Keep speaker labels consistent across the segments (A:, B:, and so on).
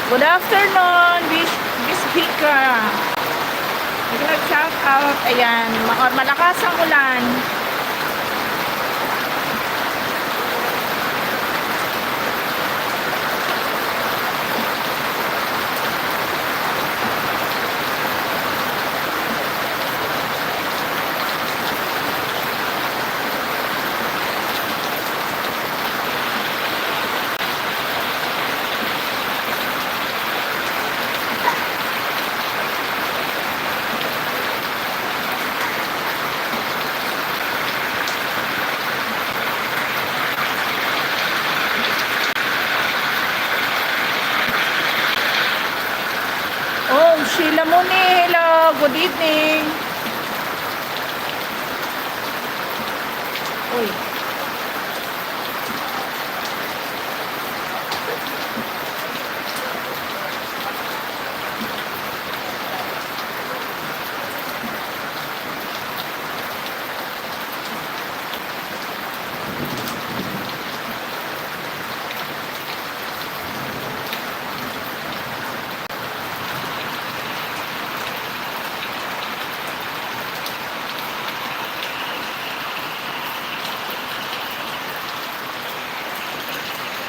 A: Good afternoon, Miss Vika. Nag-shout out. Ayan, malakas ang ulan. Oh, Sheila Muni, hello, good evening. Uy.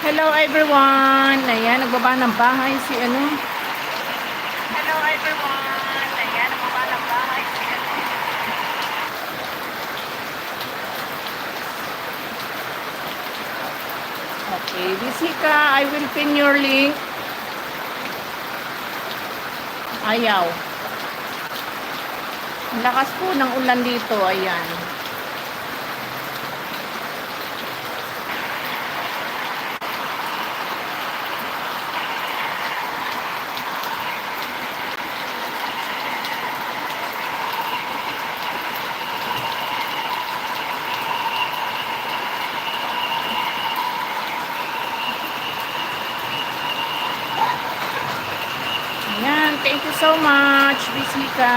A: Hello everyone. Ayan, nagbaba ng bahay si ano. Hello everyone. Ayan, nagbaba ng bahay si ano. Okay, Bisika, I will pin your link. Ayaw. Ang lakas po ng ulan dito. Ayan. Ayan, thank you so much, Bisika.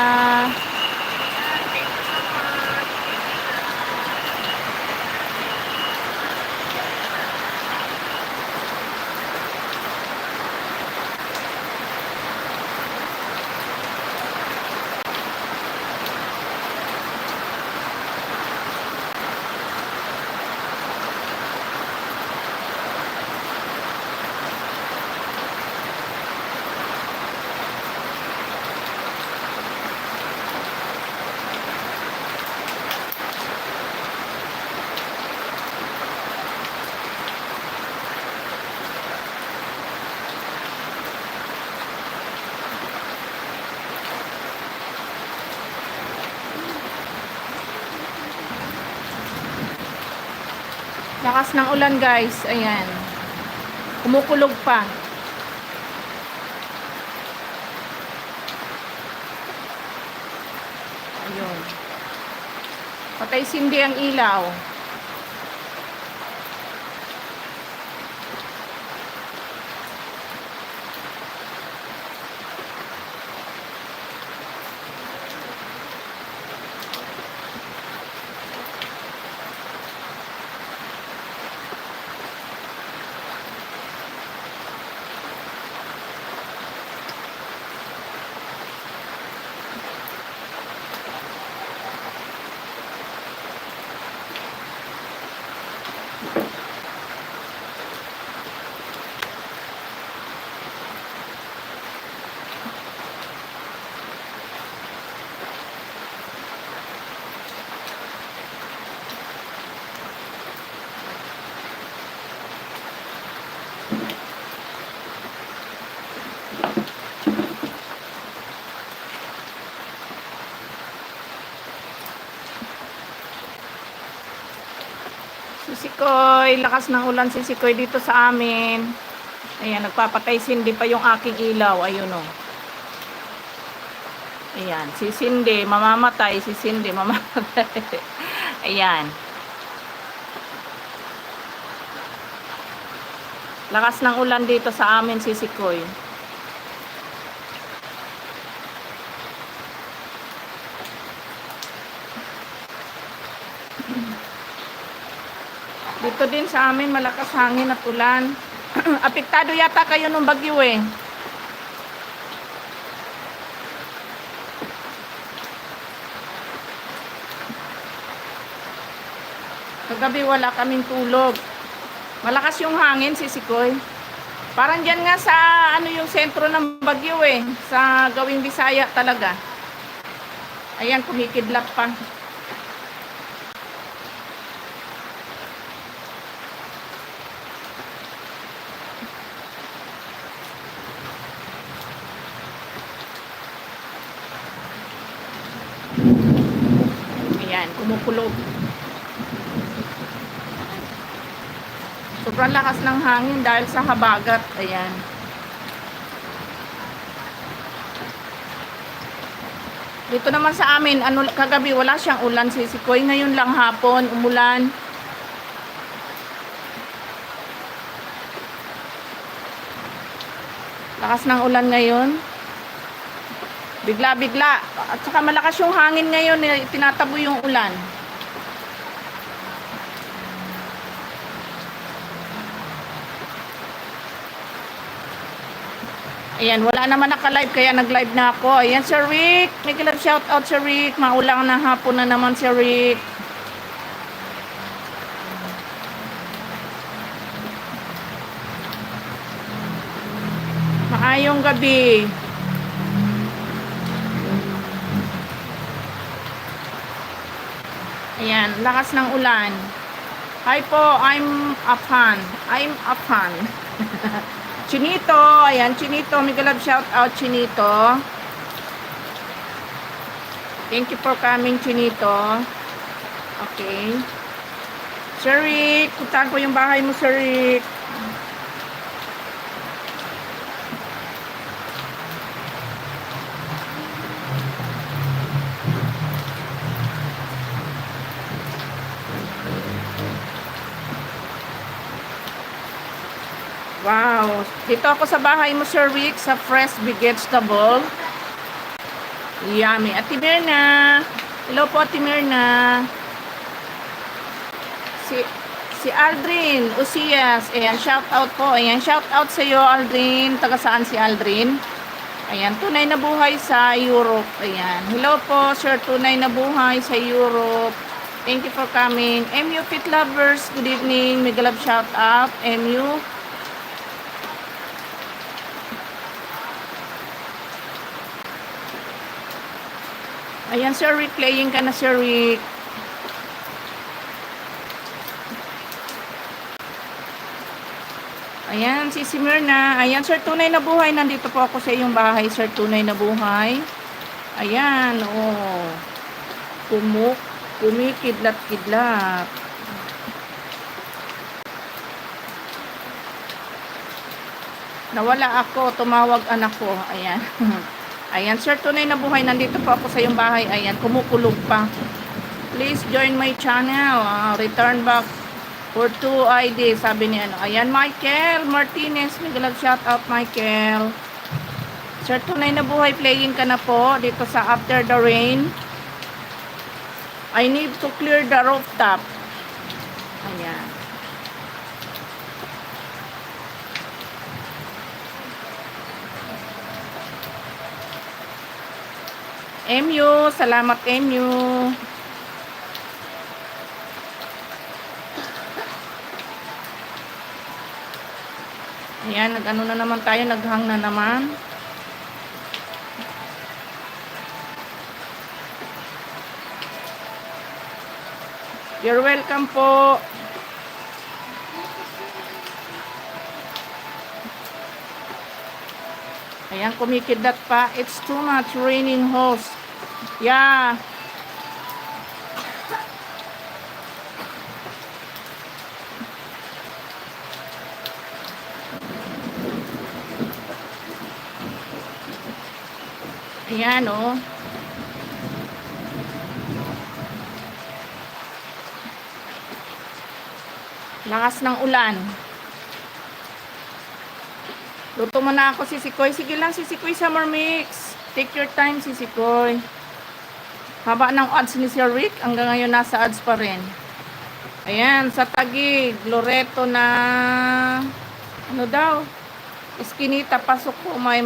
A: Lakas ng ulan guys. Ayan. Kumukulog pa. Ayun. Patay sindi ang ilaw. Sisikoy, lakas ng ulan sisikoy dito sa amin. Ayan, nagpapatay sindi pa yung aking ilaw. Ayun o. Ayan, si Cindy, mamamatay. Si Cindy, mamamatay. Ayan. Lakas ng ulan dito sa amin, sisikoy. Dito din sa amin malakas hangin at ulan. Apektado yata kayo nung bagyo eh. Kagabi wala kaming tulog. Malakas yung hangin, Sisikoy. Parang dyan nga sa ano yung sentro ng Bagyo eh. Sa gawing Bisaya talaga. Ayan, kumikidlat pa. Ayan, kumukulog. Sobrang lakas ng hangin dahil sa habagat. Ayan. Dito naman sa amin, ano, kagabi wala siyang ulan, Sisikoy. Ngayon lang hapon, umulan. Lakas ng ulan ngayon. Bigla-bigla. At saka malakas yung hangin ngayon, tinatabo yung ulan. Ayan, wala naman naka-live kaya nag-live na ako. Ayan, Sir Rick. May love shout out, Sir Rick. Maulang na hapon na naman, Sir Rick. Maayong gabi. Ayan, lakas ng ulan. Hi po, I'm a fan. Chinito, ayan, Chinito, may love shout out, Chinito. Thank you for coming, Chinito. Okay. Sir Rick, puntahan ko yung bahay mo, Sir Rick. Wow. Dito ako sa bahay mo, Sir Rick, sa fresh vegetable. Yummy. Ate Mirna. Hello po, Ate Mirna. Si Aldrin Ucias. Ayan, shout out po. Ayan, shout out sa iyo, Aldrin. Taga saan si Aldrin? Ayan, tunay na buhay sa Europe. Ayan. Hello po, Sir. Tunay na buhay sa Europe. Thank you for coming. MU Fit Lovers, good evening. Mega love shout out. MU. Ayan, Sir Rick, playing ka na, Sir Rick. Ayan, si Mirna. Ayan, Sir, tunay na buhay. Nandito po ako sa iyong bahay, Sir, tunay na buhay. Ayan, oh. Kumikidlat-kidlat. Nawala ako, tumawag anak ko. Ayan. Ayan, Sir, tunay na buhay. Nandito po ako sa iyong bahay. Ayan, kumukulog pa. Please join my channel. Return back for 2 ID. Sabi ni ano. Ayan, Michael Martinez. Nag-love shout out, Michael. Sir, tunay na buhay. Playing ka na po dito sa After the Rain. I need to clear the rooftop. Ayan. MU, salamat MU. Ayan, nag-ano na naman tayo, naghang na naman. You're welcome po. Ayan, kumikidlat pa. It's too much raining host. Yeah. Ayan, oh. Lakas ng ulan. Luto mo na ako, Sisikoy. Sige lang, Sisikoy, summer mix. Take your time, Sisikoy. Haba ng ads ni Sir Rick. Hanggang ngayon nasa ads pa rin. Ayan, sa Taguig, Loreto na ano daw? Eskinita, pasok po. May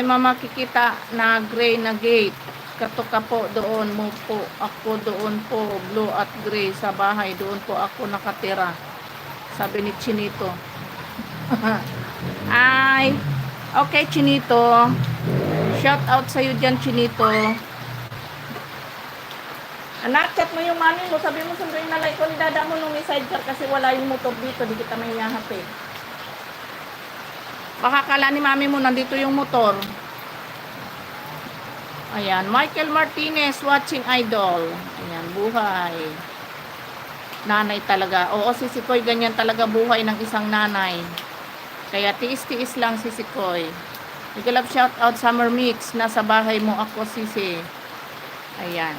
A: makikita na gray na gate. Katuka po doon mo po. Ako doon po. Blue at gray sa bahay. Doon po ako nakatira. Sabi ni Chinito. Ay. Okay, Chinito. Shout out sa'yo dyan, Chinito. Anak, chat mo yung mami mo. Sabi mo sunduin na like ko ni dada mo nung may sidecar kasi wala yung motor dito. Di kita may yahap eh. Baka kala ni mami mo nandito yung motor. Ayan, Michael Martinez watching Idol. Ayan, buhay. Nanay talaga. Oo, si Sikoy, ganyan talaga buhay ng isang nanay. Kaya tiis-tiis lang si Sikoy. Nagkalap shout out Summer Mix. Nasa bahay mo ako, Sisi. Ayan.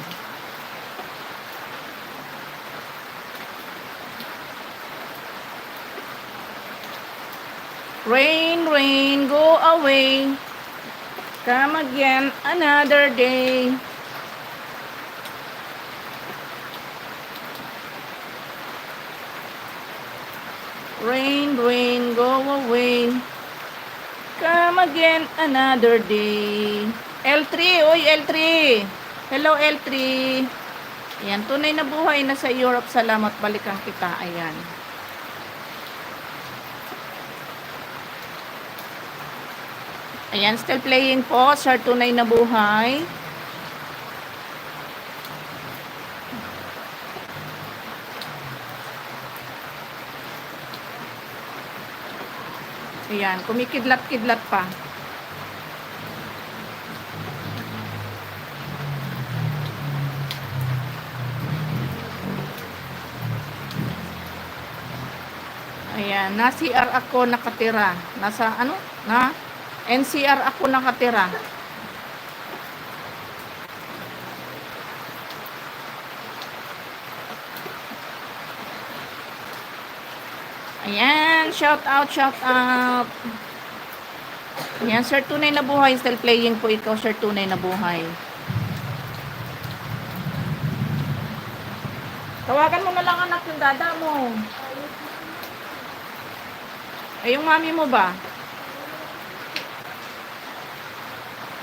A: Rain, rain, go away. Come again another day. Rain, rain, go away. Come again another day. L3, oy L3. Hello L3. Ayan, tunay na buhay na sa Europe. Salamat, balikan kita. Ayan. Ayan, still playing po, Sir Tunay na Buhay. Ayan, kumikidlat-kidlat pa. Ayan, na CR ako nakatira. Nasa ano? NCR ako nakatira. Ayan, shout out, shout out. Ayan, Sir Tunay na Buhay. Still playing po ikaw, Sir Tunay na Buhay. Tawagan mo na lang anak yung dada mo. Ay, yung mami mo ba?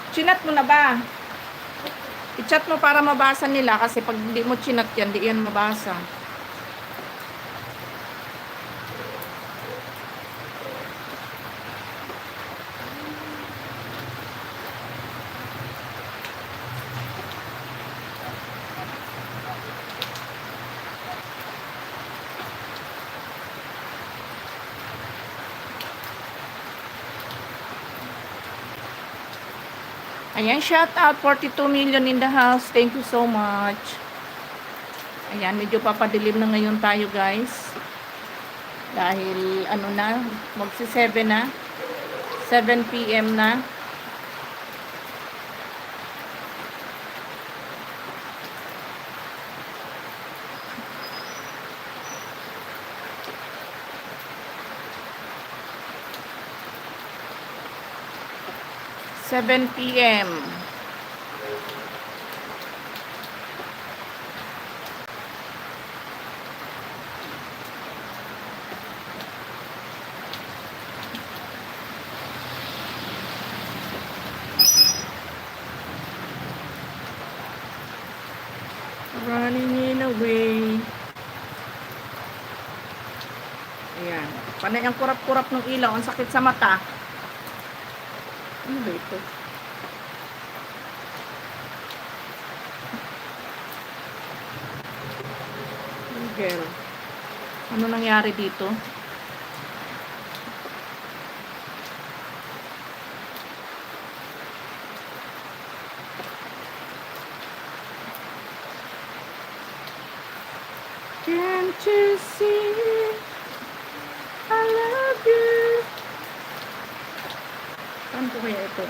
A: Chinat mo na ba? I-chat mo para mabasa nila kasi pag hindi mo chinat yan, di yan mabasa. Ayan, shout out, 42 million in the house. Thank you so much. Ayan, medyo papadilim na ngayon tayo, guys. Dahil, ano na, magsi-7 na. 7 PM na. PM. Running away. Ayan. Panay ang kurap-kurap ng ilaw. Ang sakit sa mata. Ano ba ito? Girl. Ano nangyari dito? Can't you see I love you? Saan po kaya ito?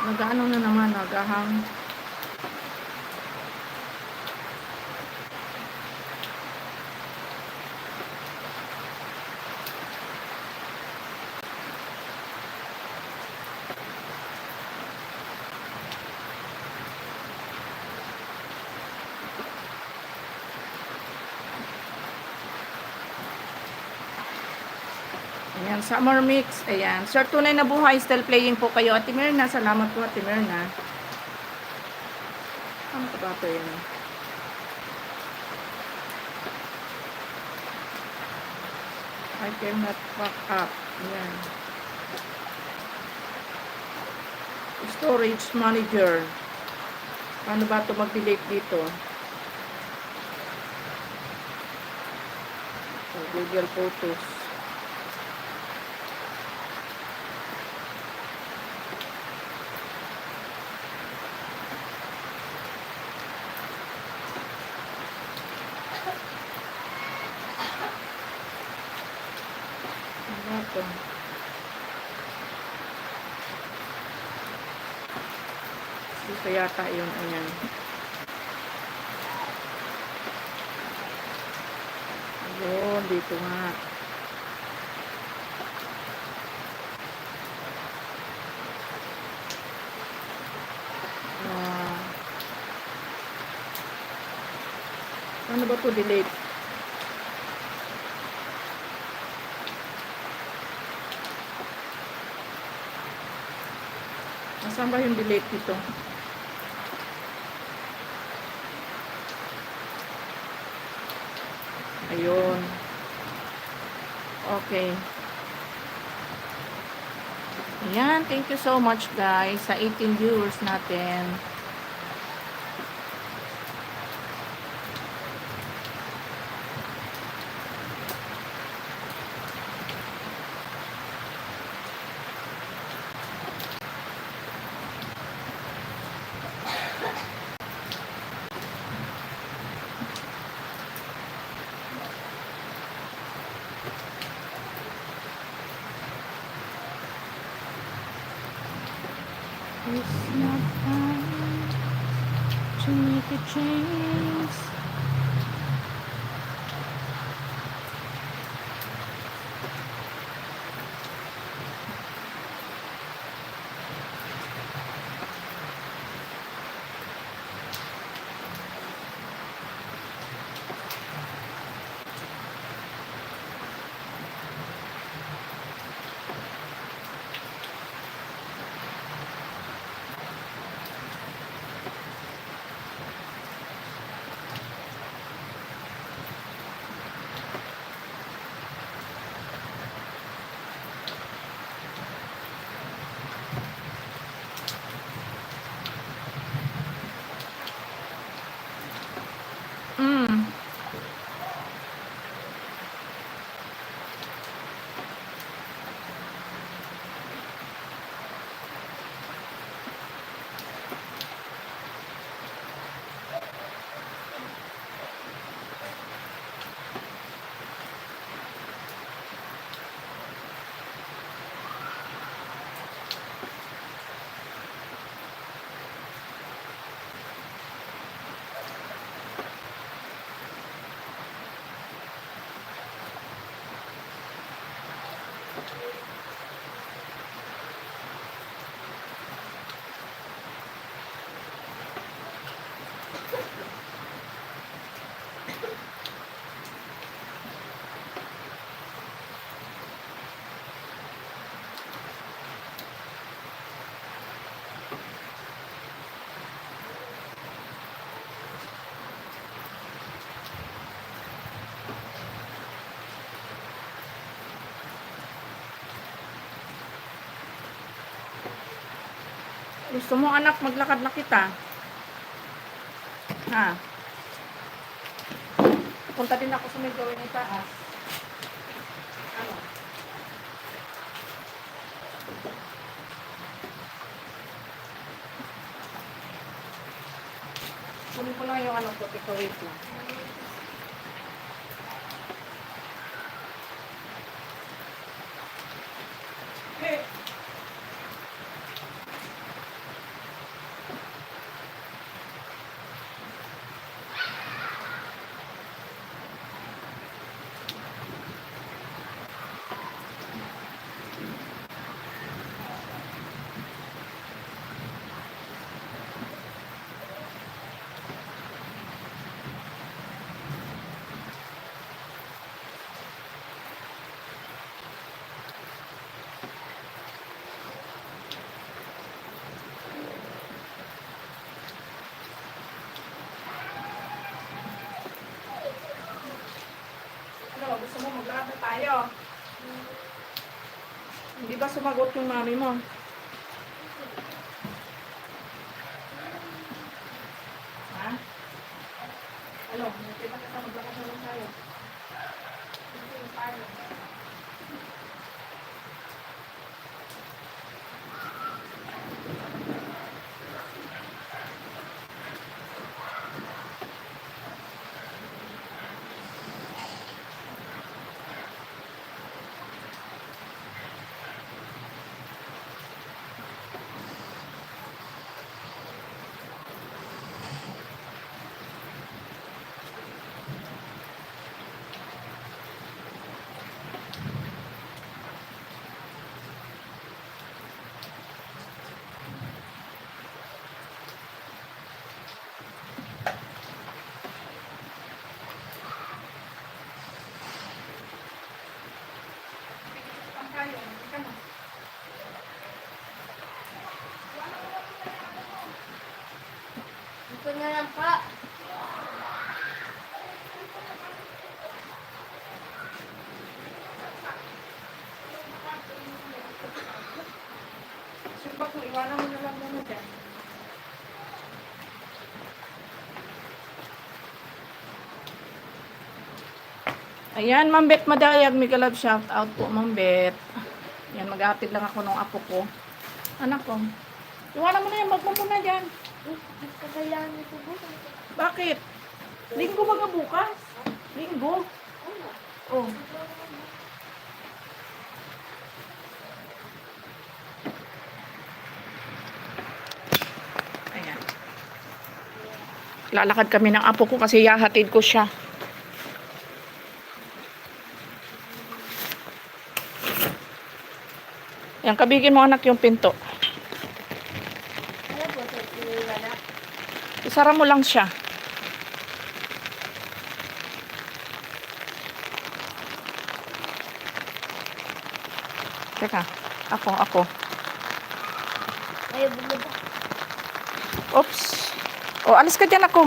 A: Nag-ano na naman, nagahang. Ayan, Summer Mix. Ayan. Sir, tunay na buhay. Still playing po kayo. Ate Mirna, salamat po, Ate Mirna. Ano ba ito yun? I cannot back up. Ayan. Storage manager. Paano ba ito mag-delete dito? So, Google Photos. Ano ba ito? Dito yata yun. Ayan. Ayun, dito nga. Ano ba ito? Delete. Nasaan ba yung delete dito? Ayun. Okay. Ayan. Thank you so much guys sa 18 viewers natin. It's not time to make a change. Gusto mo anak, maglakad na kita. Ha? Punta din ako sa may gawin ng taas. Ano? Kunin ko lang yung ano ko, wait lang. Hey! ba sumagot yung mami mo? Ha? Ano? Kita ka maglakad na lang tayo.
B: Ito na lang pa.
A: Sumpa ko, iwanan mo na lang muna dyan. Ayan, Ma'am Bet Madayag, mega love shout out po, Ma'am Bet. Yan, mag-aapid lang ako ng apo ko. Anak ko. Iwanan mo na yan, wag mo muna dyan.
B: Kailangan ito bukas.
A: Bakit? Linggo ba nga bukas? Linggo? Oh. Ayan. Lalakad kami ng apo ko kasi yahatid ko siya. Yan, kabigin mo anak yung pinto.
B: Ano po sa wala?
A: Isara mo lang siya. Teka, ako.
B: Ayaw bumaba.
A: Oops. O, alis ka dyan ako.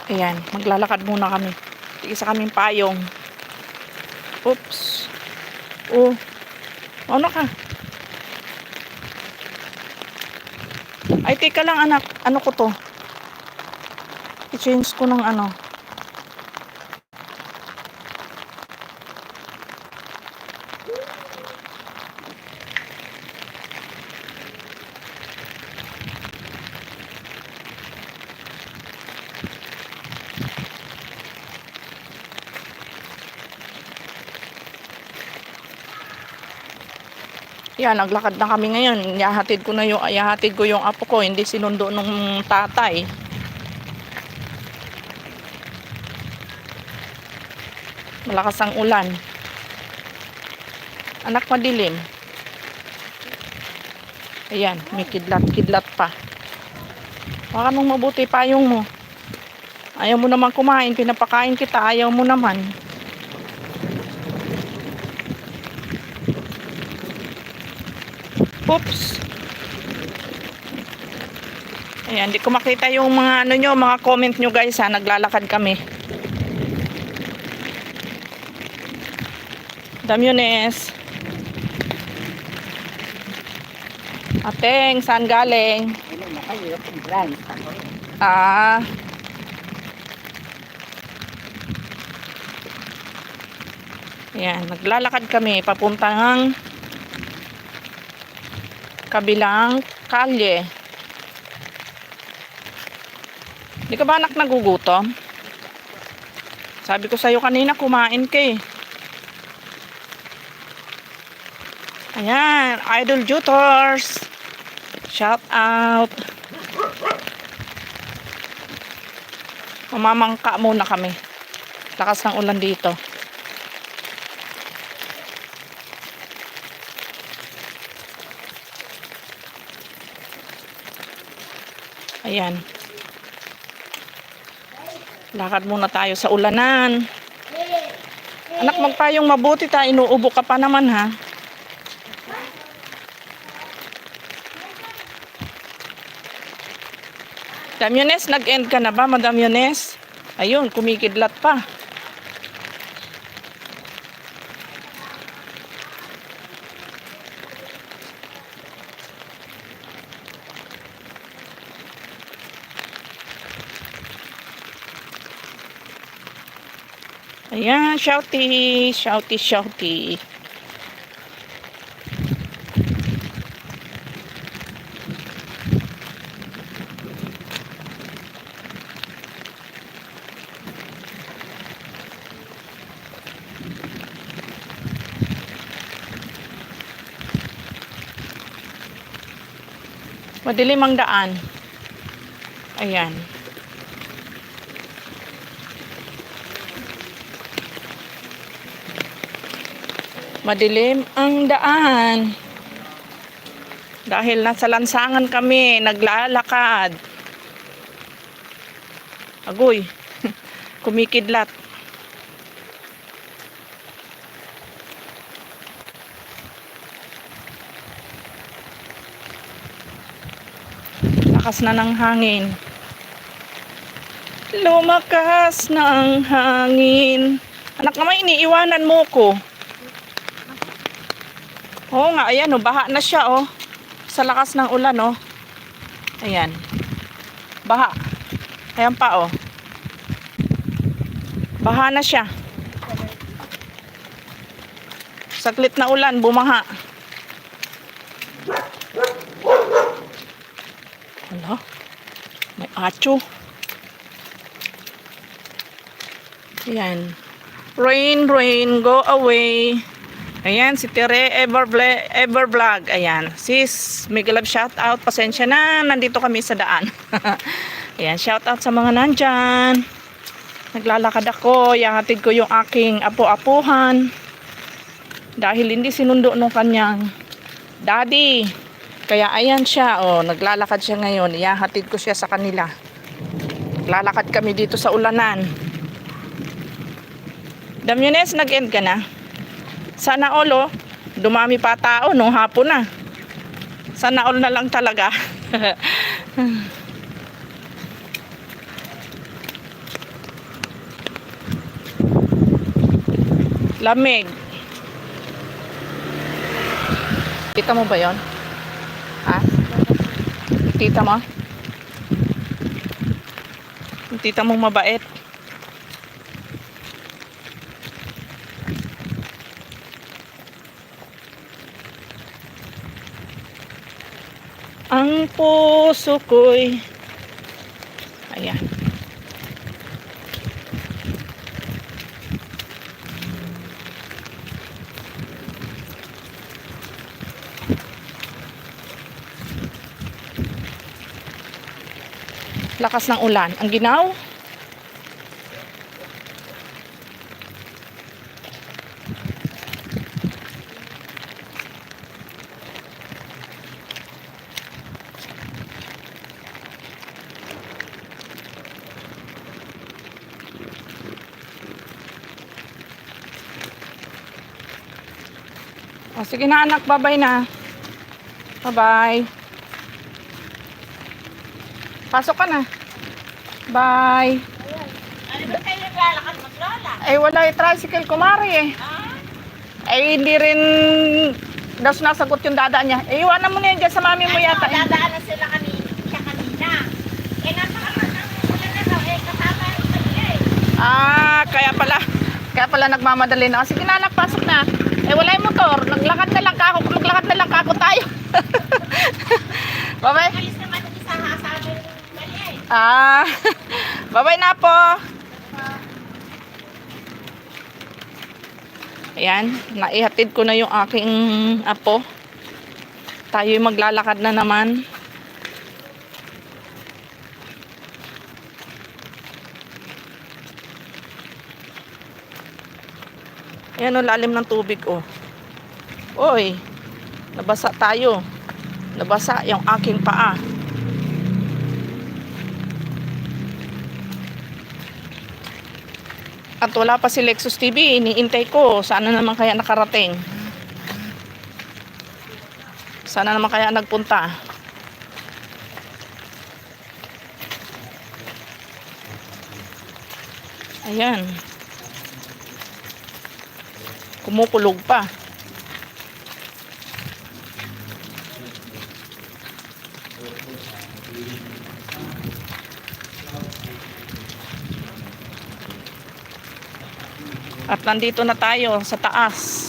A: Ayan, maglalakad muna kami. Isa kaming payong. Oops. Oh. Ano ka? Ay, teka lang anak. Ano ko to? I-change ko ng ano. Yan, naglakad na kami ngayon. Yahatid ko yung apo ko, hindi sinundo nung tatay. Malakas ang ulan. Anak, madilim. Ayan, may kidlat pa. Baka nung mabuti payong mo. Ayaw mo naman kumain, pinapakain kita, ayaw mo naman. Oops. Ayan, di ko makita yung mga mga comment nyo guys ha, naglalakad kami. Damyones. Ateng, saan galing? Ah. Ayan, naglalakad kami papuntang kabilang kalye. Di ka ba anak nagugutom? Sabi ko sa'yo kanina kumain ka eh. Ayan, Idol Jutors. Shout out. Mamamangka muna kami. Lakas ng ulan dito. Ayan. Lakad muna tayo sa ulanan. Anak, magpayong mabuti ta. Inuubo ka pa naman ha. Damyones, nag-end ka na ba, Madam Yones? Ayun, kumikidlat pa. Ayan, shouty, shouty, shouty. Madilim ang daan. Ayan. Madilim ang daan. Dahil nasa lansangan kami, naglalakad. Agoy, kumikidlat. Lakas na ng hangin. Lumakas na ang hangin. Anak naman, iniiwanan mo ko. Oo nga, ayan o, baha na siya o. Sa lakas ng ulan o. Ayan. Baha. Ayan pa o. Baha na siya. Saglit na ulan, bumaha. Hala, may atso. Ayan. Rain, rain, go away. Ayan, si Tere Evervlog. Ayan, sis, mega love shout out. Pasensya na, nandito kami sa daan. Ayan, shout out sa mga nandyan. Naglalakad ako, ihahatid ko yung aking apo-apuhan. Dahil hindi sinundo nung kanyang daddy. Kaya ayan siya, oh, naglalakad siya ngayon. Ihahatid ko siya sa kanila. Naglalakad kami dito sa ulanan. Damyones, nag-end ka na? Sana all, oh, dumami pa tao nung hapon na. Sana all na lang talaga. Lamig. Kita mo ba yon? Ha? Tita mo? Tita mong mabait. Ang puso ko'y ayan. Lakas ng ulan. Ang ginaw. O, sige na anak, bye-bye na. Bye-bye. Pasok ka na. Bye.
B: Ano ba kayo naglalakad mag-lola?
A: Eh, wala yung tricycle, kumari eh. Eh, hindi rin daw sinasagot yung dadaan niya. Eh, iwanan mo na yan dyan sa mami mo yata. Eh.
B: Dadaanan sila siya kanina. Eh, napakaroon ng ulan na daw. Eh, kasama yung kanina eh.
A: Ah, kaya pala nagmamadali na. O, sige na anak, pasok na. Eh, wala yung motor. Maglakad na lang kako tayo. Bye-bye.
B: Alis naman yung isa sa amin. Mali eh.
A: Ah, bye-bye na po. Ayan, naihatid ko na yung aking apo. Tayo maglalakad na naman. Ayan o, lalim ng tubig o. Oy, nabasa tayo. Nabasa yung aking paa. At wala pa si Lexus TV, iniintay ko. Sana naman kaya nakarating. Sana naman kaya nagpunta. Ayan. Kumukulog pa. At nandito na tayo sa taas.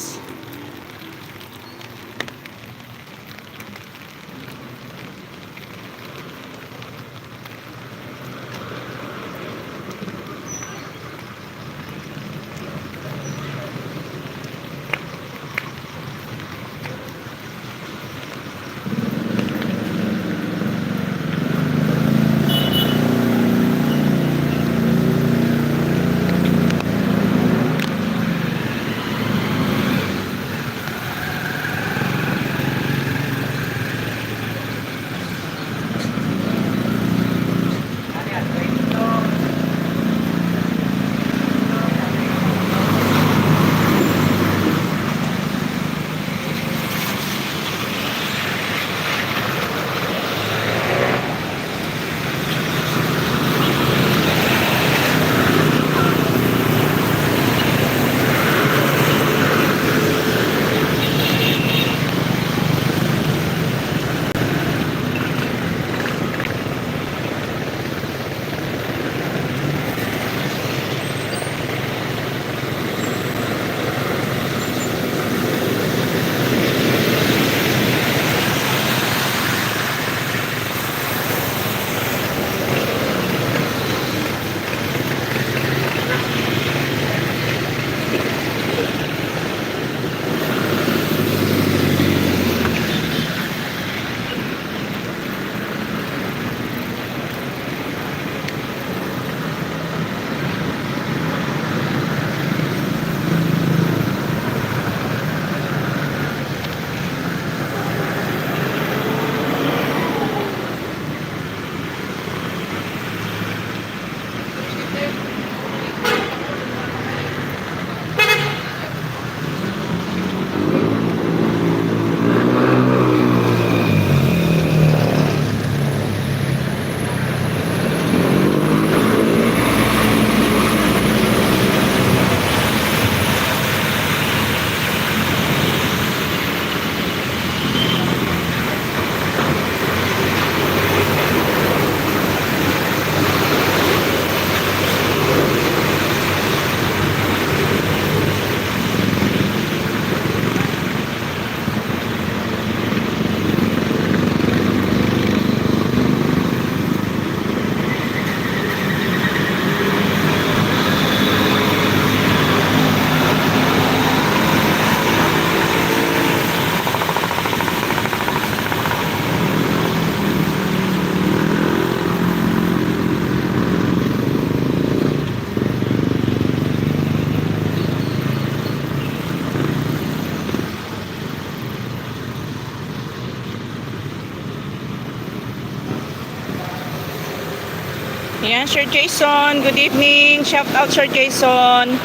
A: Ayan, Sir Jason. Good evening. Shout out, Sir Jason.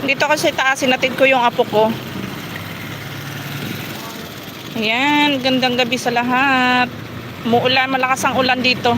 A: Dito kasi taas, sinatid ko yung apo ko. Ayan, gandang gabi sa lahat. Muulan, malakas ang ulan dito.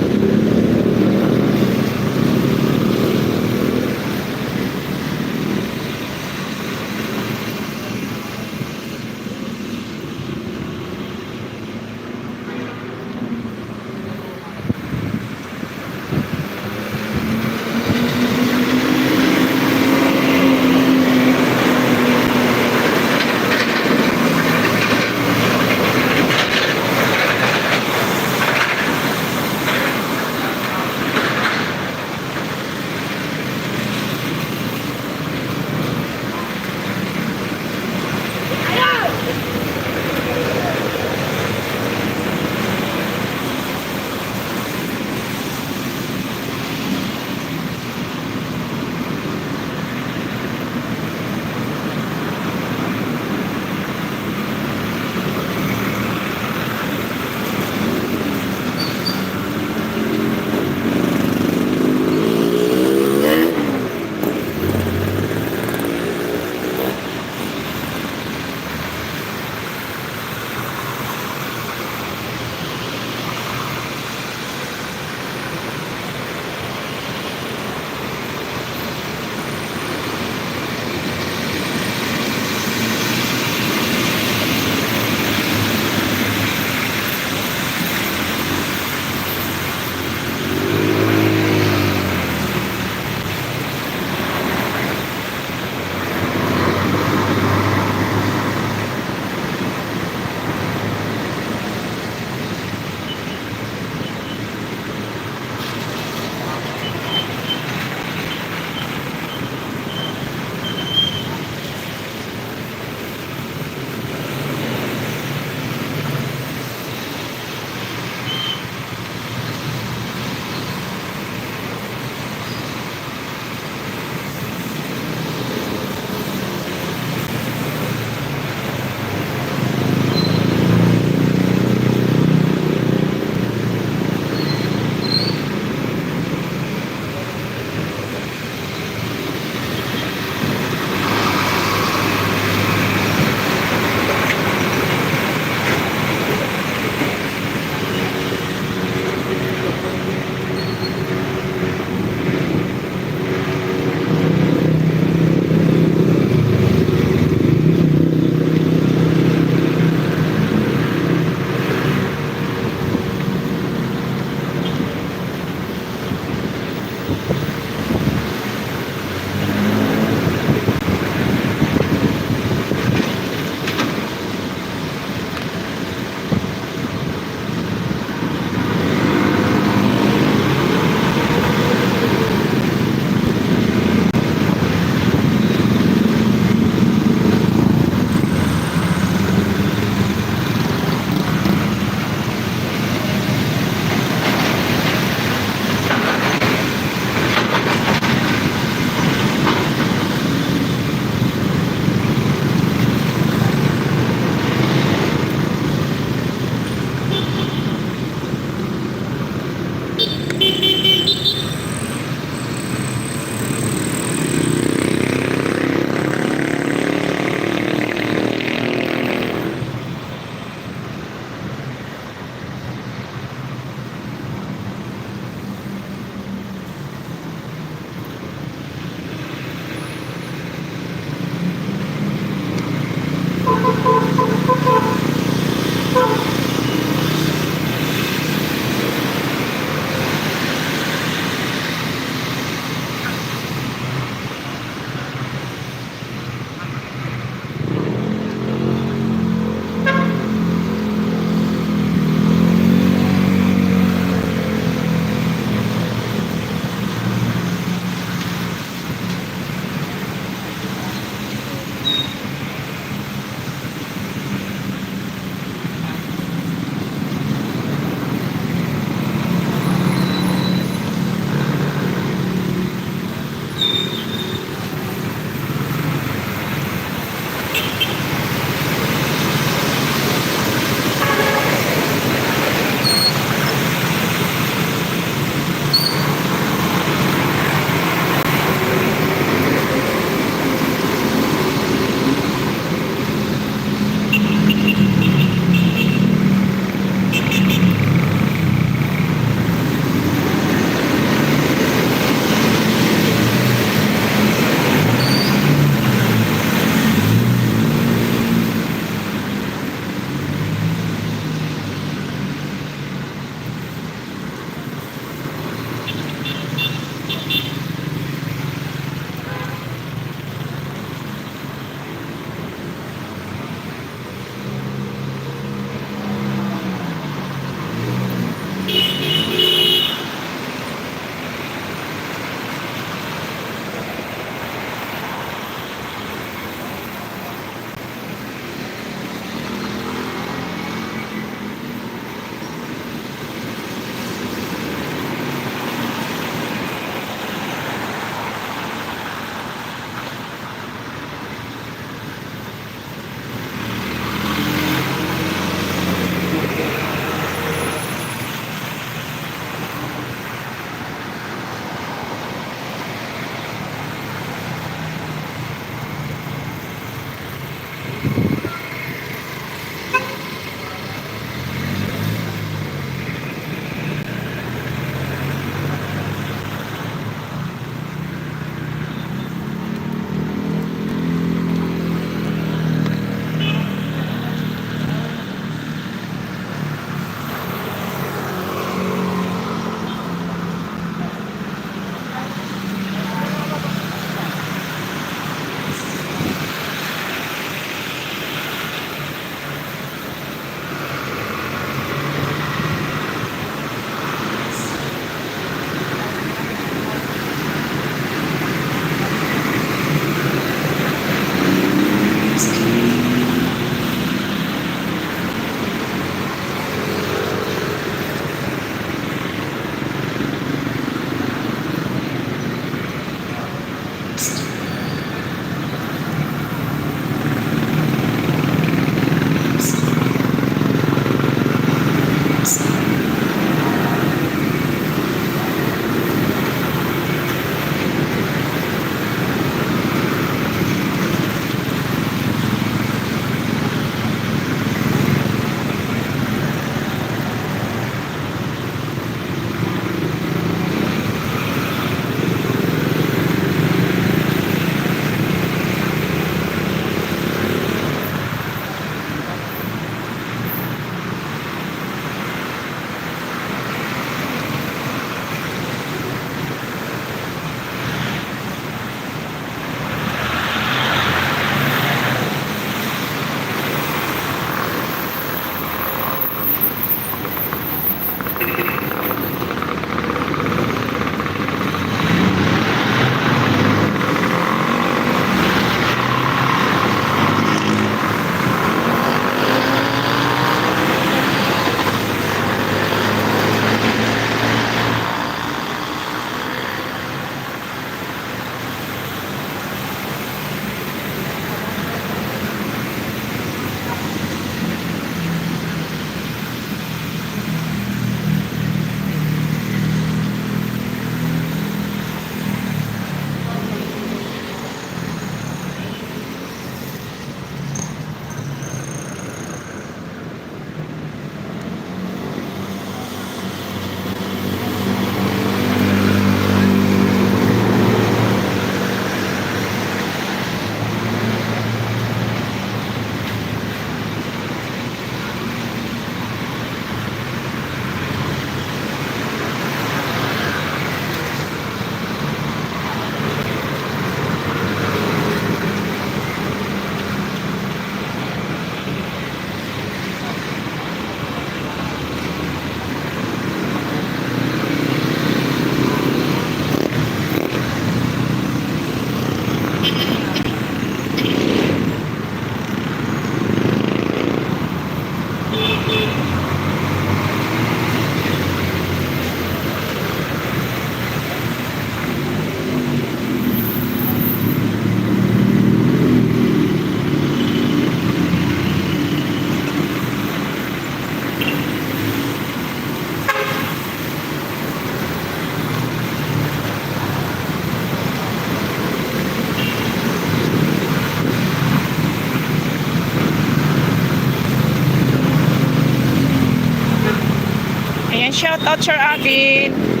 A: shout out Sir Agin.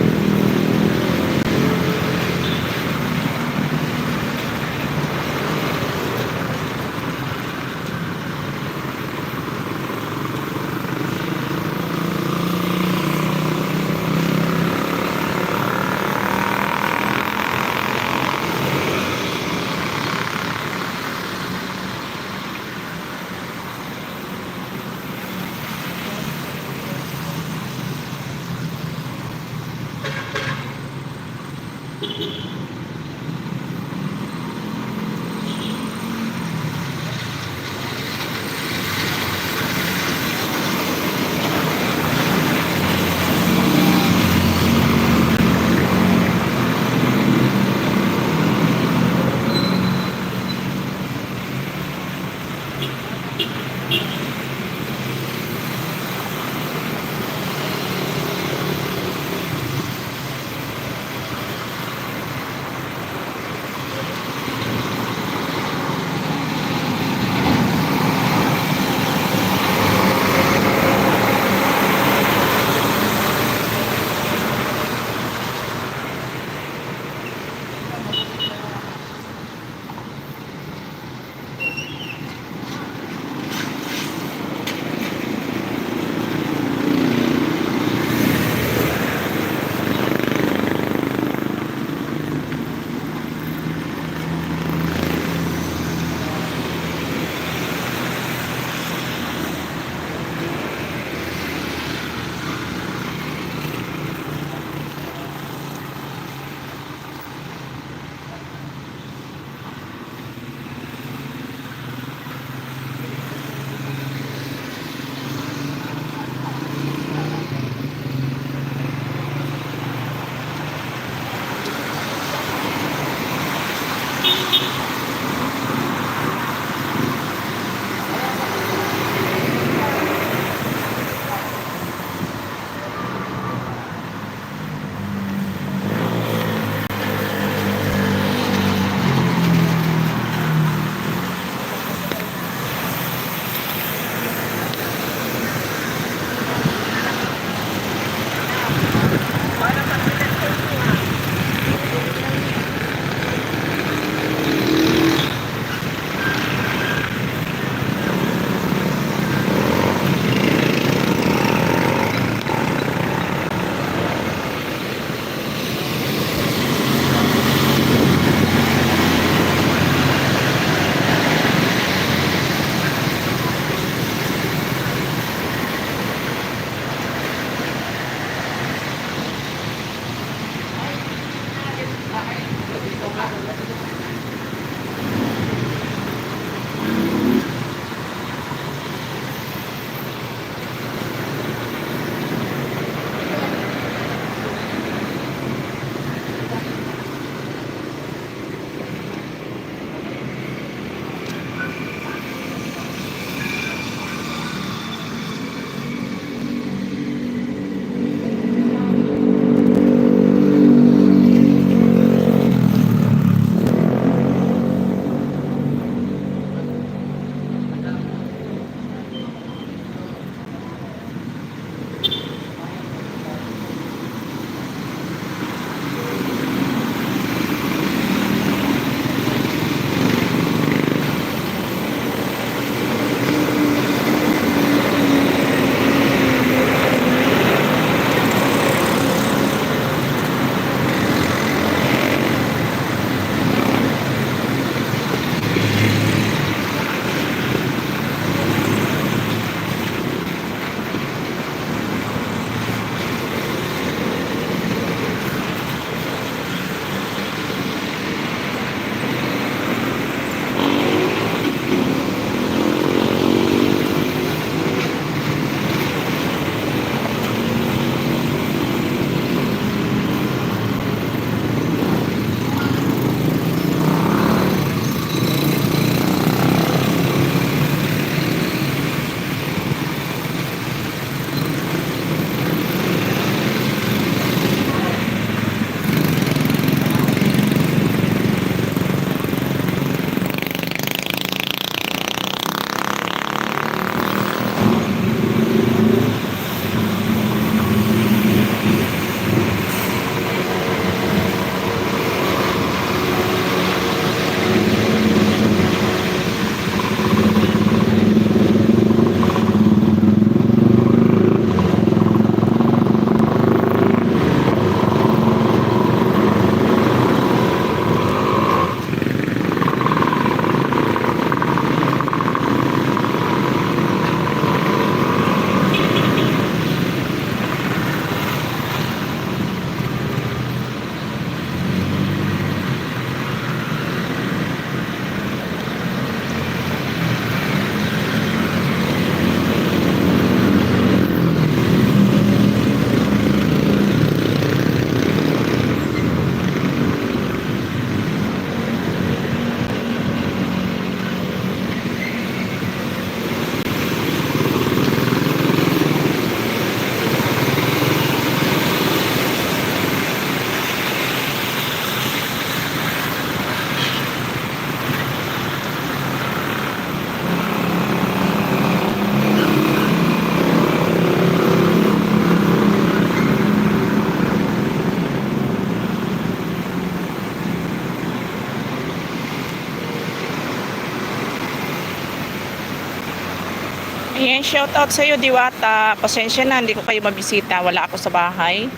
A: Ayan, shout out sa iyo, Diwata. Pasensya na, hindi ko kayo mabisita. Wala ako sa bahay.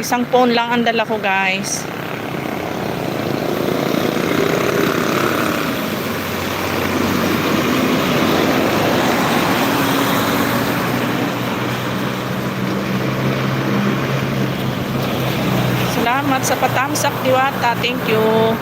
A: Isang phone lang ang dala ko, guys. Salamat sa patamsak, Diwata. Thank you.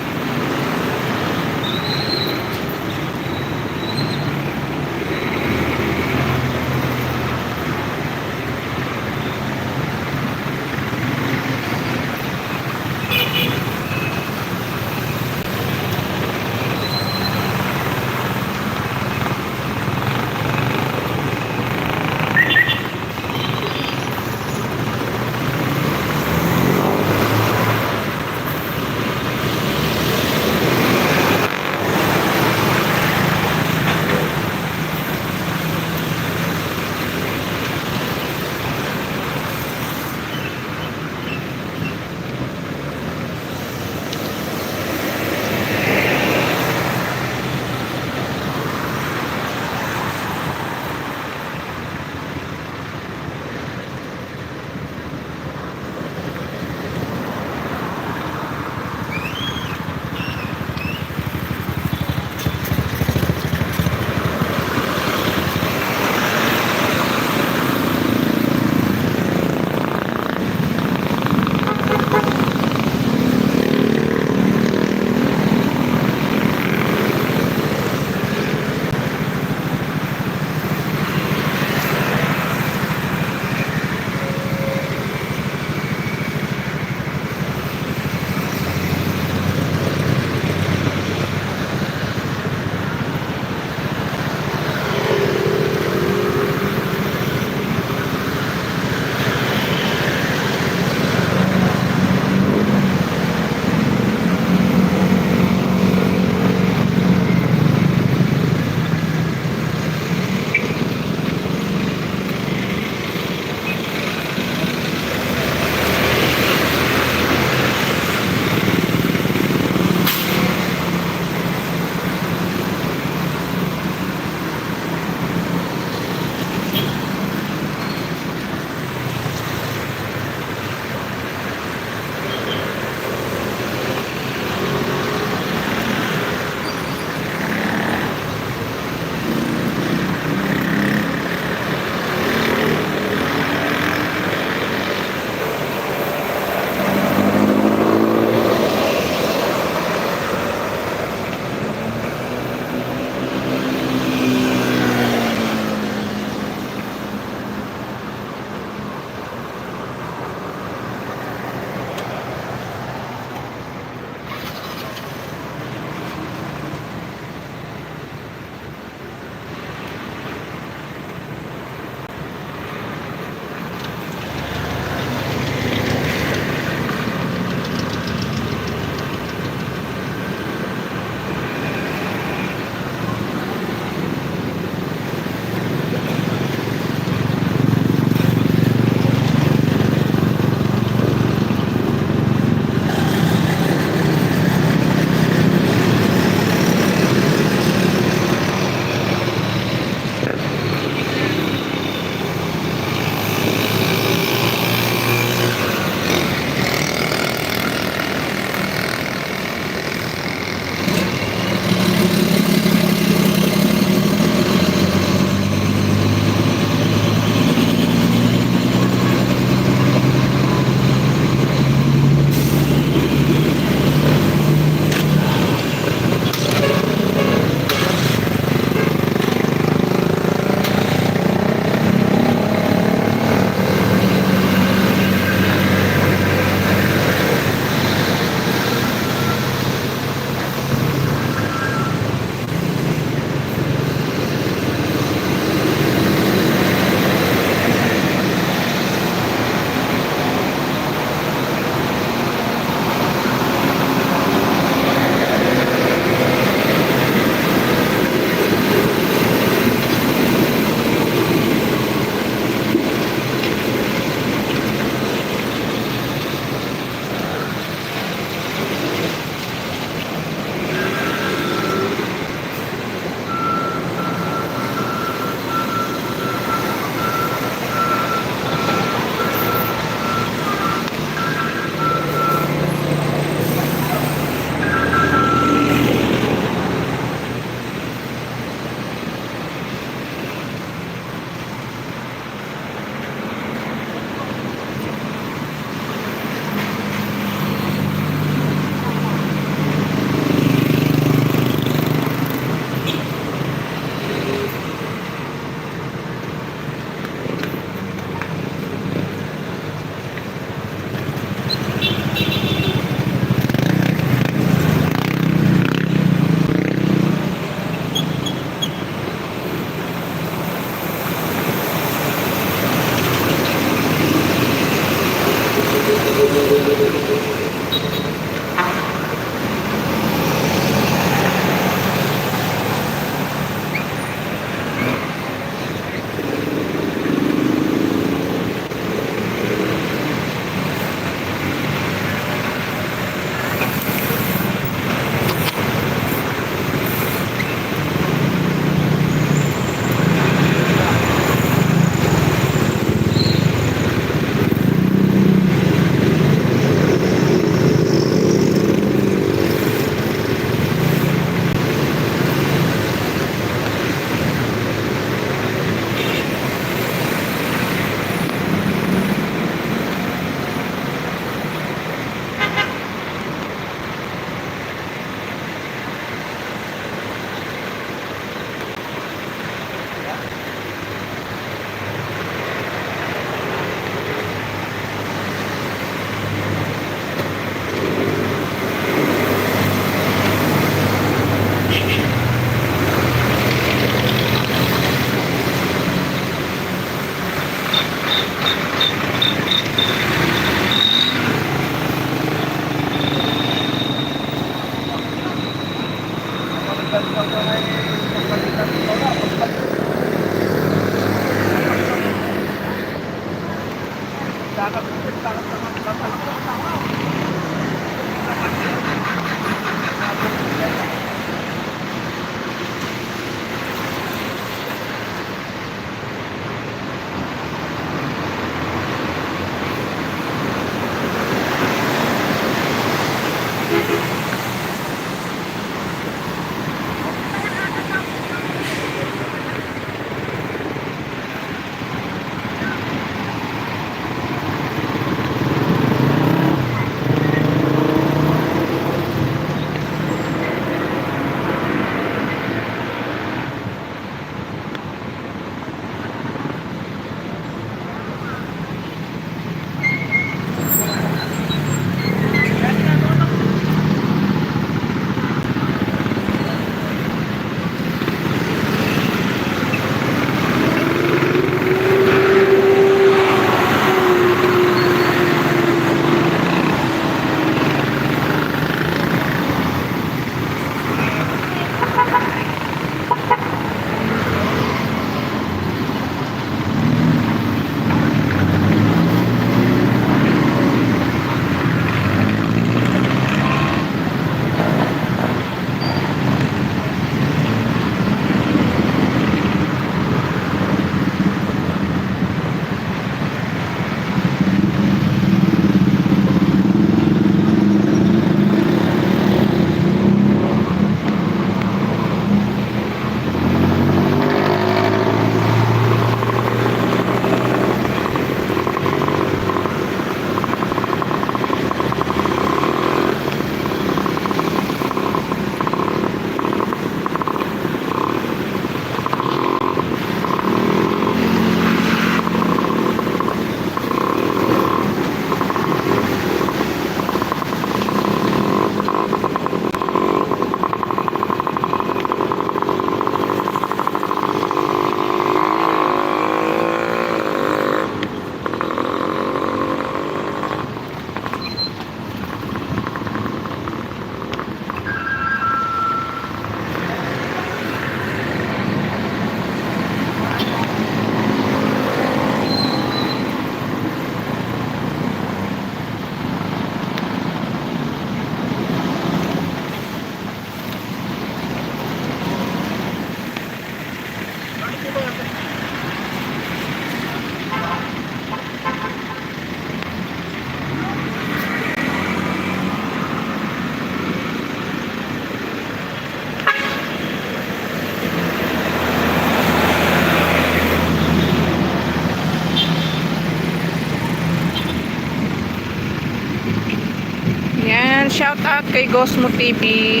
A: salamat kay Gosmo TV.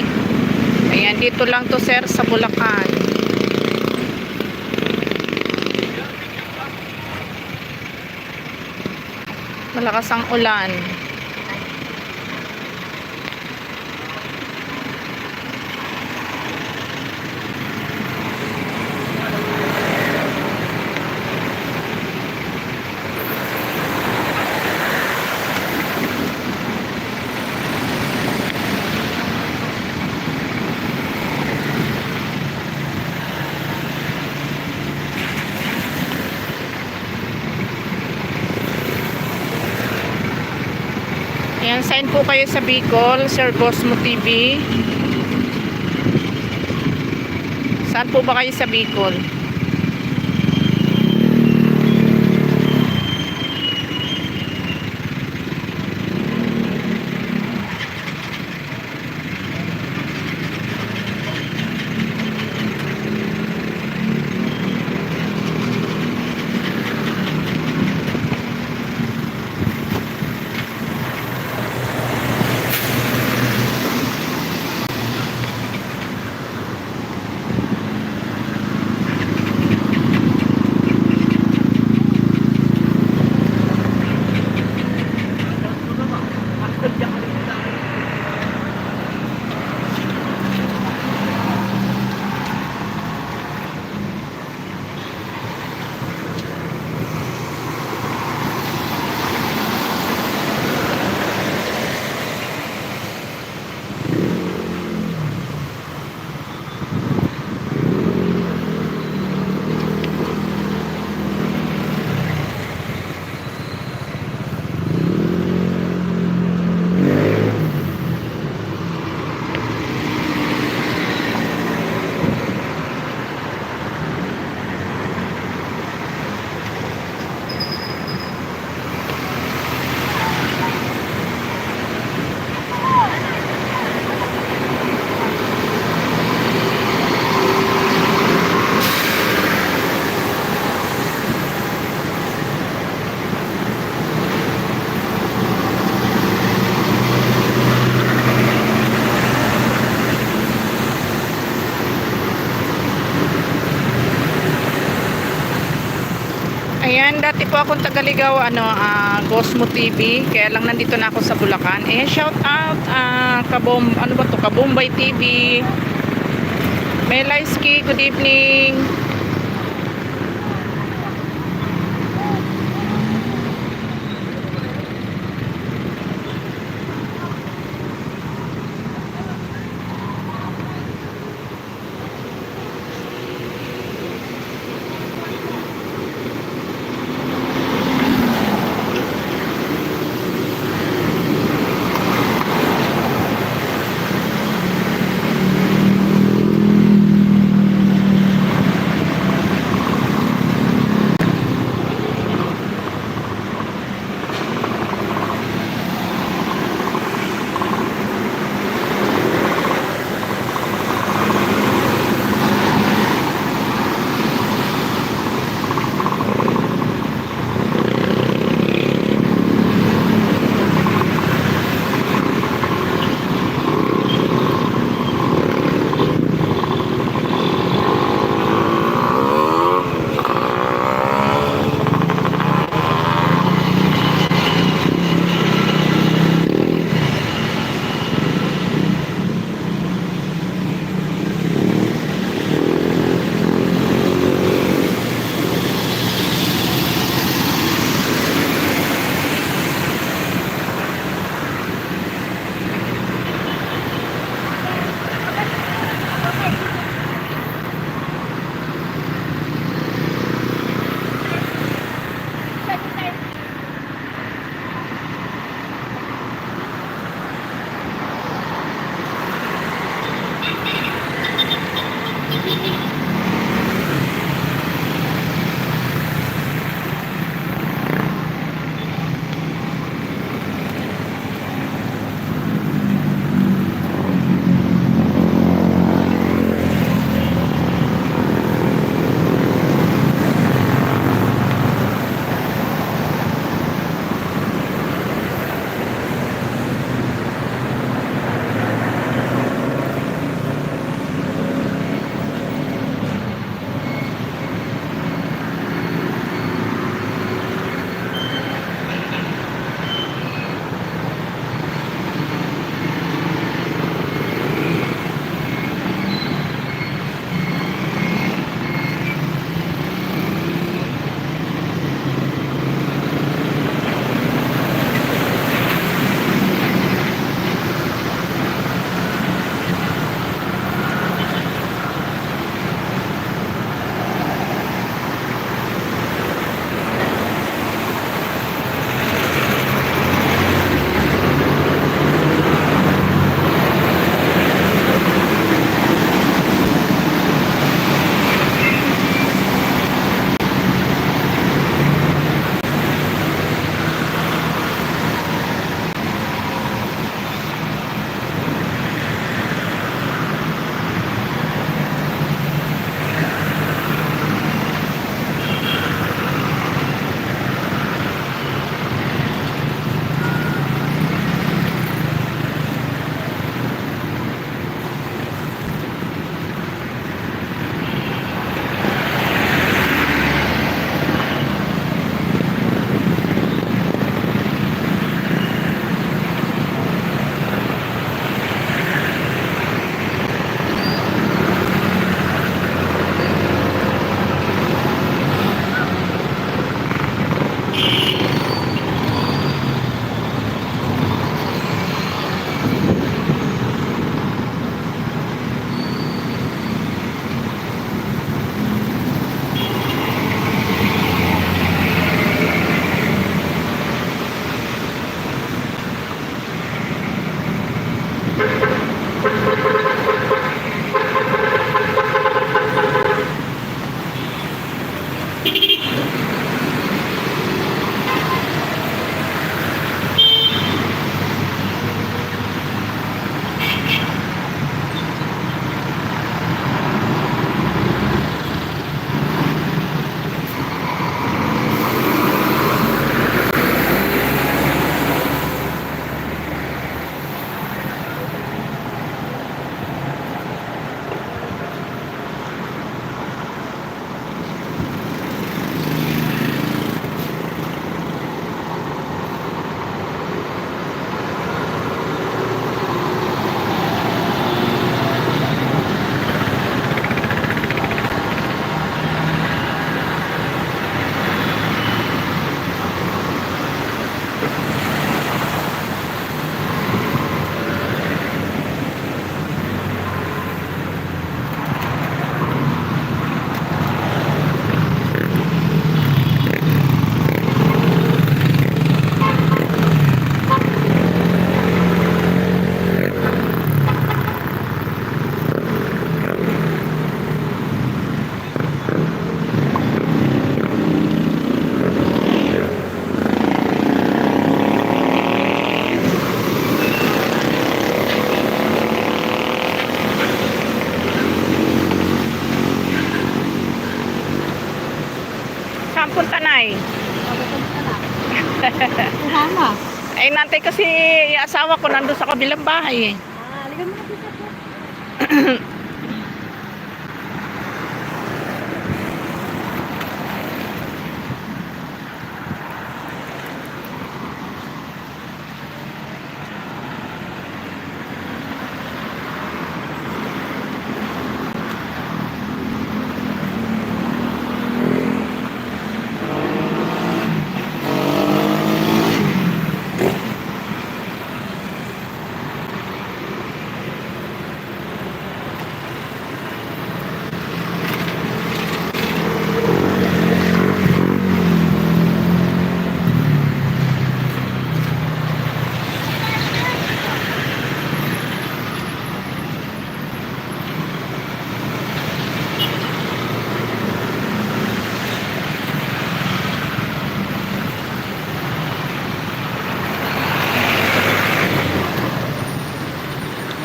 A: Ayan, dito lang to sir sa Bulacan. Malakas ang ulan. Ayan, sign po kayo sa Bicol, Sir Gosmo TV. Saan po ba kayo sa Bicol? Ayan, dati po akong tagaligaw, Gosmo TV. Kaya lang nandito na ako sa Bulacan. Ayan, shout out, Kabombay TV. Melaiski, good evening. Saan punta, Nay?
B: Pagkapunta na. Kasama.
A: Eh, nantay kasi yung asawa ko nandun sa kabilang bahay eh.
B: Aligan mo na dito po.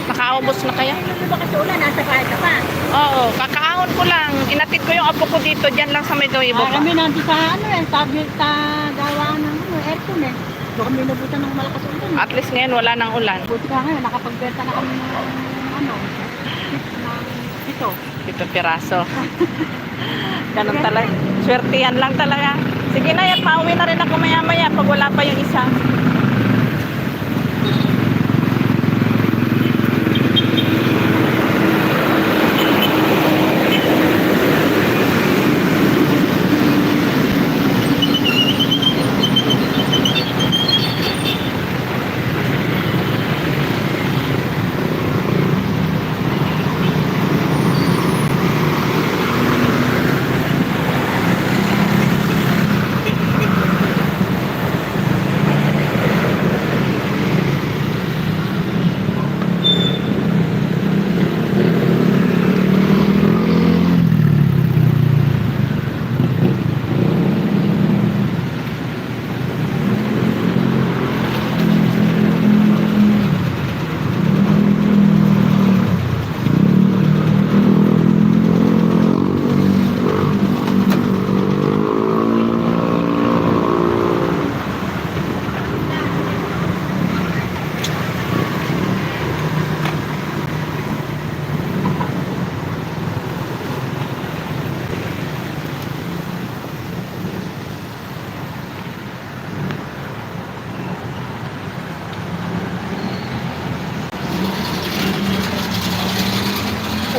A: Nakaubos na kaya?
B: Ano ba kasi ulan? Nasa bahay ka pa.
A: Oo, kakaahon ko lang. Inatid ko yung apo ko dito, dyan lang sa may Doibo pa.
B: Kami nandito sa ano eh, sa gawaan ng aircon eh. So kami nabutan ng malakas ulan.
A: At least ngayon wala nang ulan.
B: Buti ka ngayon, nakapagbenta na kami ng ano, ito.
A: Ito piraso. Ganun talaga. Swertihan lang talaga. Sige na, at pauwi na rin ako maya-maya pag wala pa yung isa.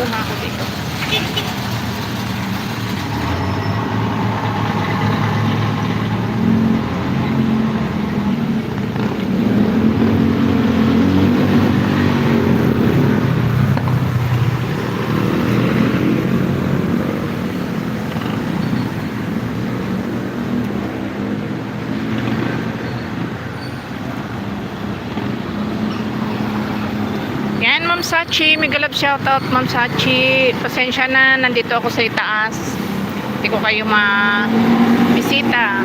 A: Una ako dito. Yan, Ma'am Sachi. Mega love shoutout, Ma'am Sachi. Pasensya na, nandito ako sa itaas. Hindi ko kayo ma-bisita.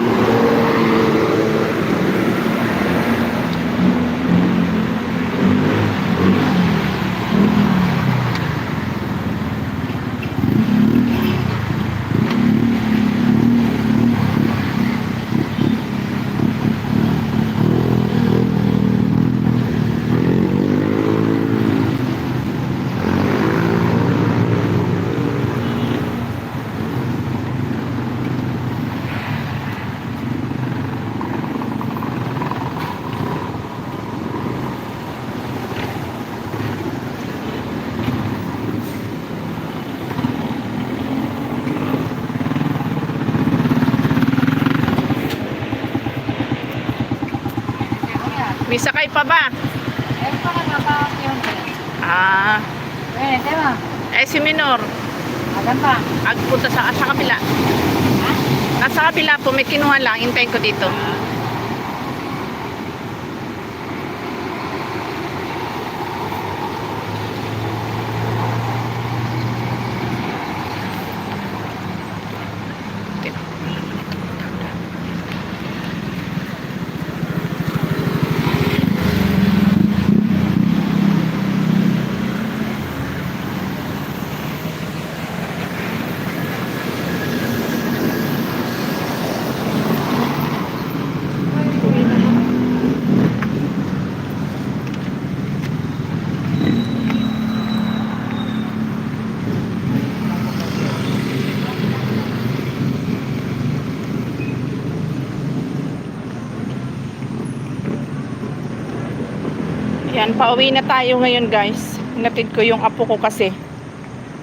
A: May sakay pa ba?
B: Eh, baka nabawak yun.
A: Ah,
B: Eh, diba?
A: eh si Minor.
B: Agan pa.
A: Agpunta sa kabila.
B: Ha?
A: Nasa kabila po, may kinuha lang. Hintayin ko dito. Ayan, pauwi na tayo ngayon guys. Hinatid ko yung apo ko kasi.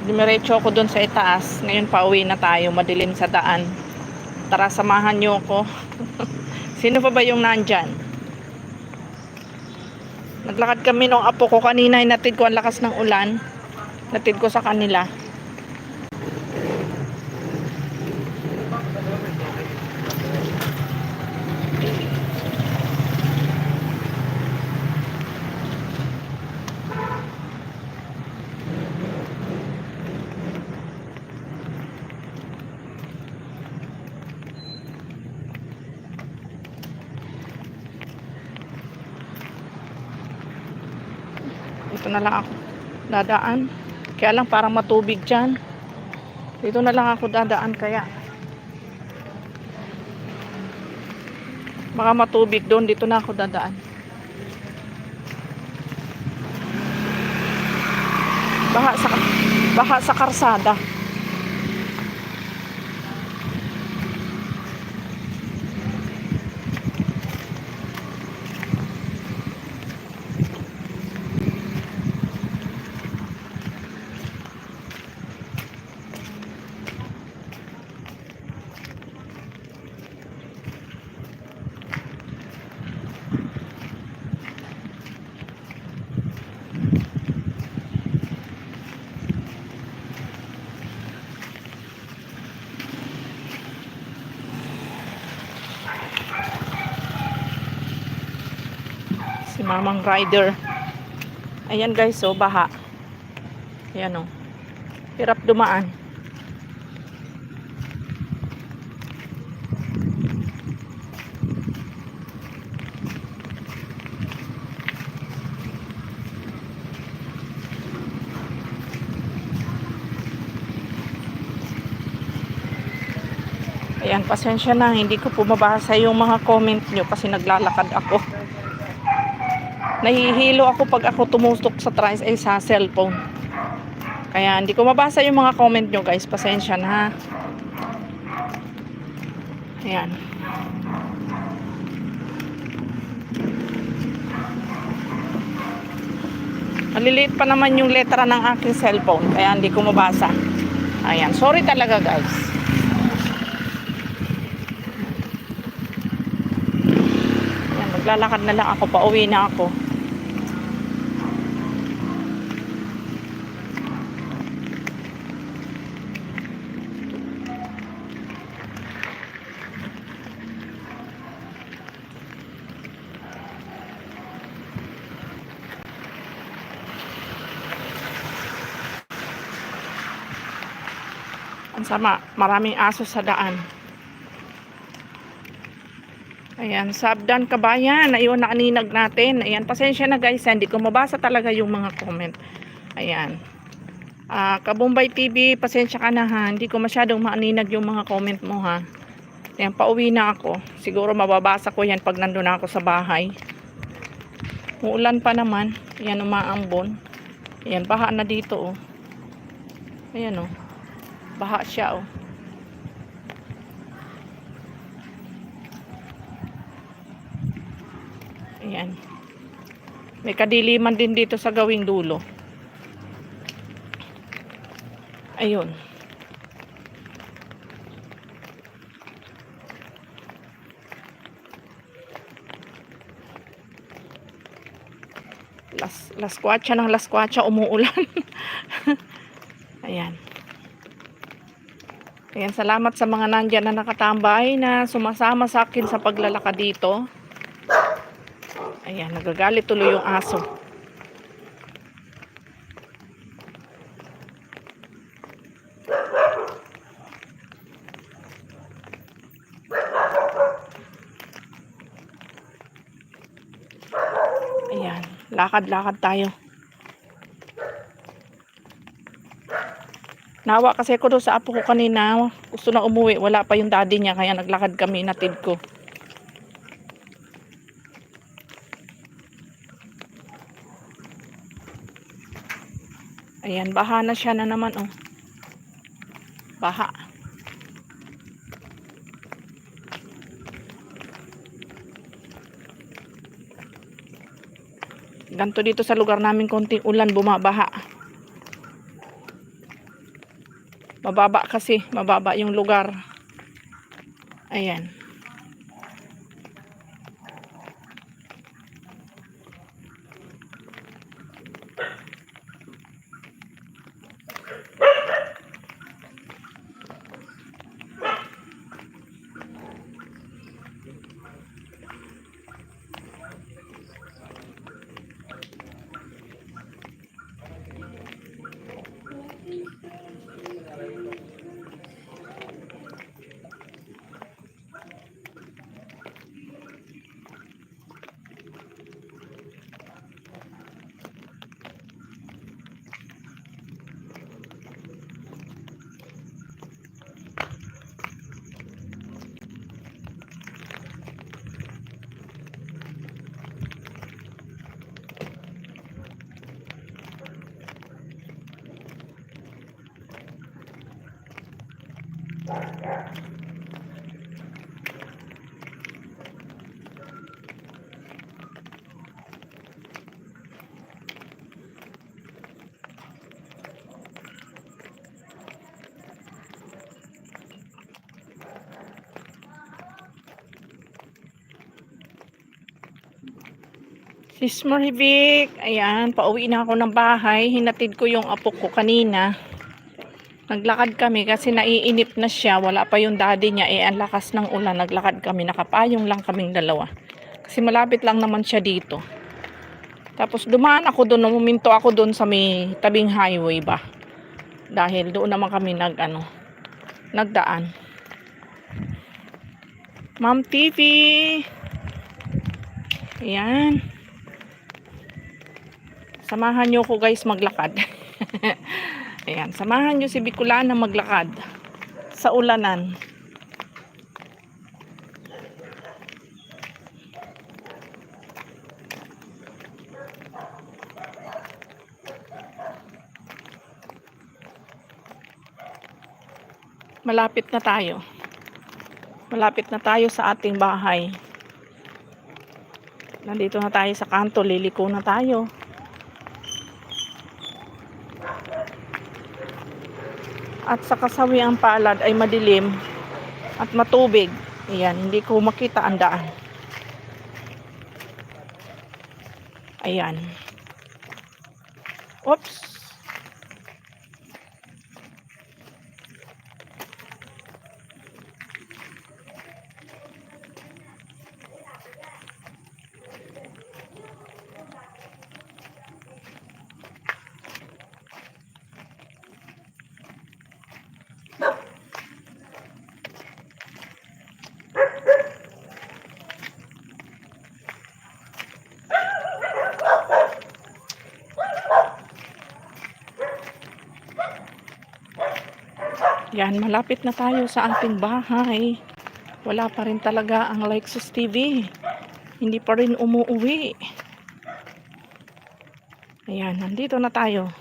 A: Dumiretso ako dun sa itaas. Ngayon pauwi na tayo, madilim sa daan. Tara, samahan nyo ako. Sino pa ba yung nandyan? Naglakad kami nung apo ko kanina. Hinatid ko ang lakas ng ulan. Natid ko sa kanila. Dito na lang ako dadaan. Kaya lang parang matubig dyan. Dito na lang ako dadaan kaya. Baka matubig doon. Dito na ako dadaan. Baha sa karsada. Si Mamang Rider. Ayan guys, so baha. Ayan o. Hirap dumaan. Ayan, pasensya na. Hindi ko po mabasa yung mga comment nyo kasi naglalakad ako. Nahihilo ako pag ako tumustok sa sa cellphone. Kaya hindi ko mabasa yung mga comment nyo guys. Pasensya na ha. Ayan. Maliliit pa naman yung letra ng aking cellphone. Kaya hindi ko mabasa. Ayan. Sorry talaga guys. Ayan. Maglalakad na lang ako. Pauwi na ako. Ang sama, maraming aso sa daan. Ayan, Sabdan Kabayan, ayun na aninag natin. Ayan, pasensya na guys, hindi ko mabasa talaga yung mga comment. Ayan. Kabumbay TV, pasensya ka na ha. Hindi ko masyadong maaninag yung mga comment mo ha. Ayan, pauwi na ako. Siguro mababasa ko yan pag nandun ako sa bahay. Uulan pa naman. Ayan, umaambon. Ayan, baha na dito oh. Ayan oh. Baha siya oh. Ayan. May kadiliman din dito sa gawing dulo. Ayun. Laskwatsa ng laskwatsa umuulan. Ayan. Ayan, salamat sa mga nandyan na nakatambay na sumasama sa akin sa paglalakad dito. Ayan, nagagalit tuloy yung aso. Ayan, lakad-lakad tayo. Nawa kasi ako doon sa apo ko kanina. Gusto na umuwi. Wala pa yung daddy niya. Kaya naglakad kami. Natid ko. Ayan. Baha na siya na naman. Oh. Baha. Ganto dito sa lugar namin, konting ulan, bumabaha. Mababa kasi, mababa yung lugar. Ayan. Sis Maribik, ayan, pauwi na ako ng bahay. Hinatid ko yung apo ko kanina. Naglakad kami kasi naiinip na siya. Wala pa yung daddy niya. Ang lakas ng ulan. Naglakad kami. Nakapayong lang kaming dalawa. Kasi malapit lang naman siya dito. Tapos dumaan ako doon. Muminto ako doon sa may tabing highway ba. Dahil doon naman kami nagdaan. Ma'am TV. Ayan. Samahan nyo ko guys maglakad. Ayan, samahan nyo si Bicolana maglakad sa ulanan. Malapit na tayo. Malapit na tayo sa ating bahay. Nandito na tayo sa kanto, liliko na tayo. At sa kasawiang palad ay madilim at matubig. Ayan, hindi ko makita ang daan. Ayan. Oops. Yan, malapit na tayo sa ating bahay. Wala pa rin talaga ang Lexus TV. Hindi pa rin umuuwi. Ayan, nandito na tayo.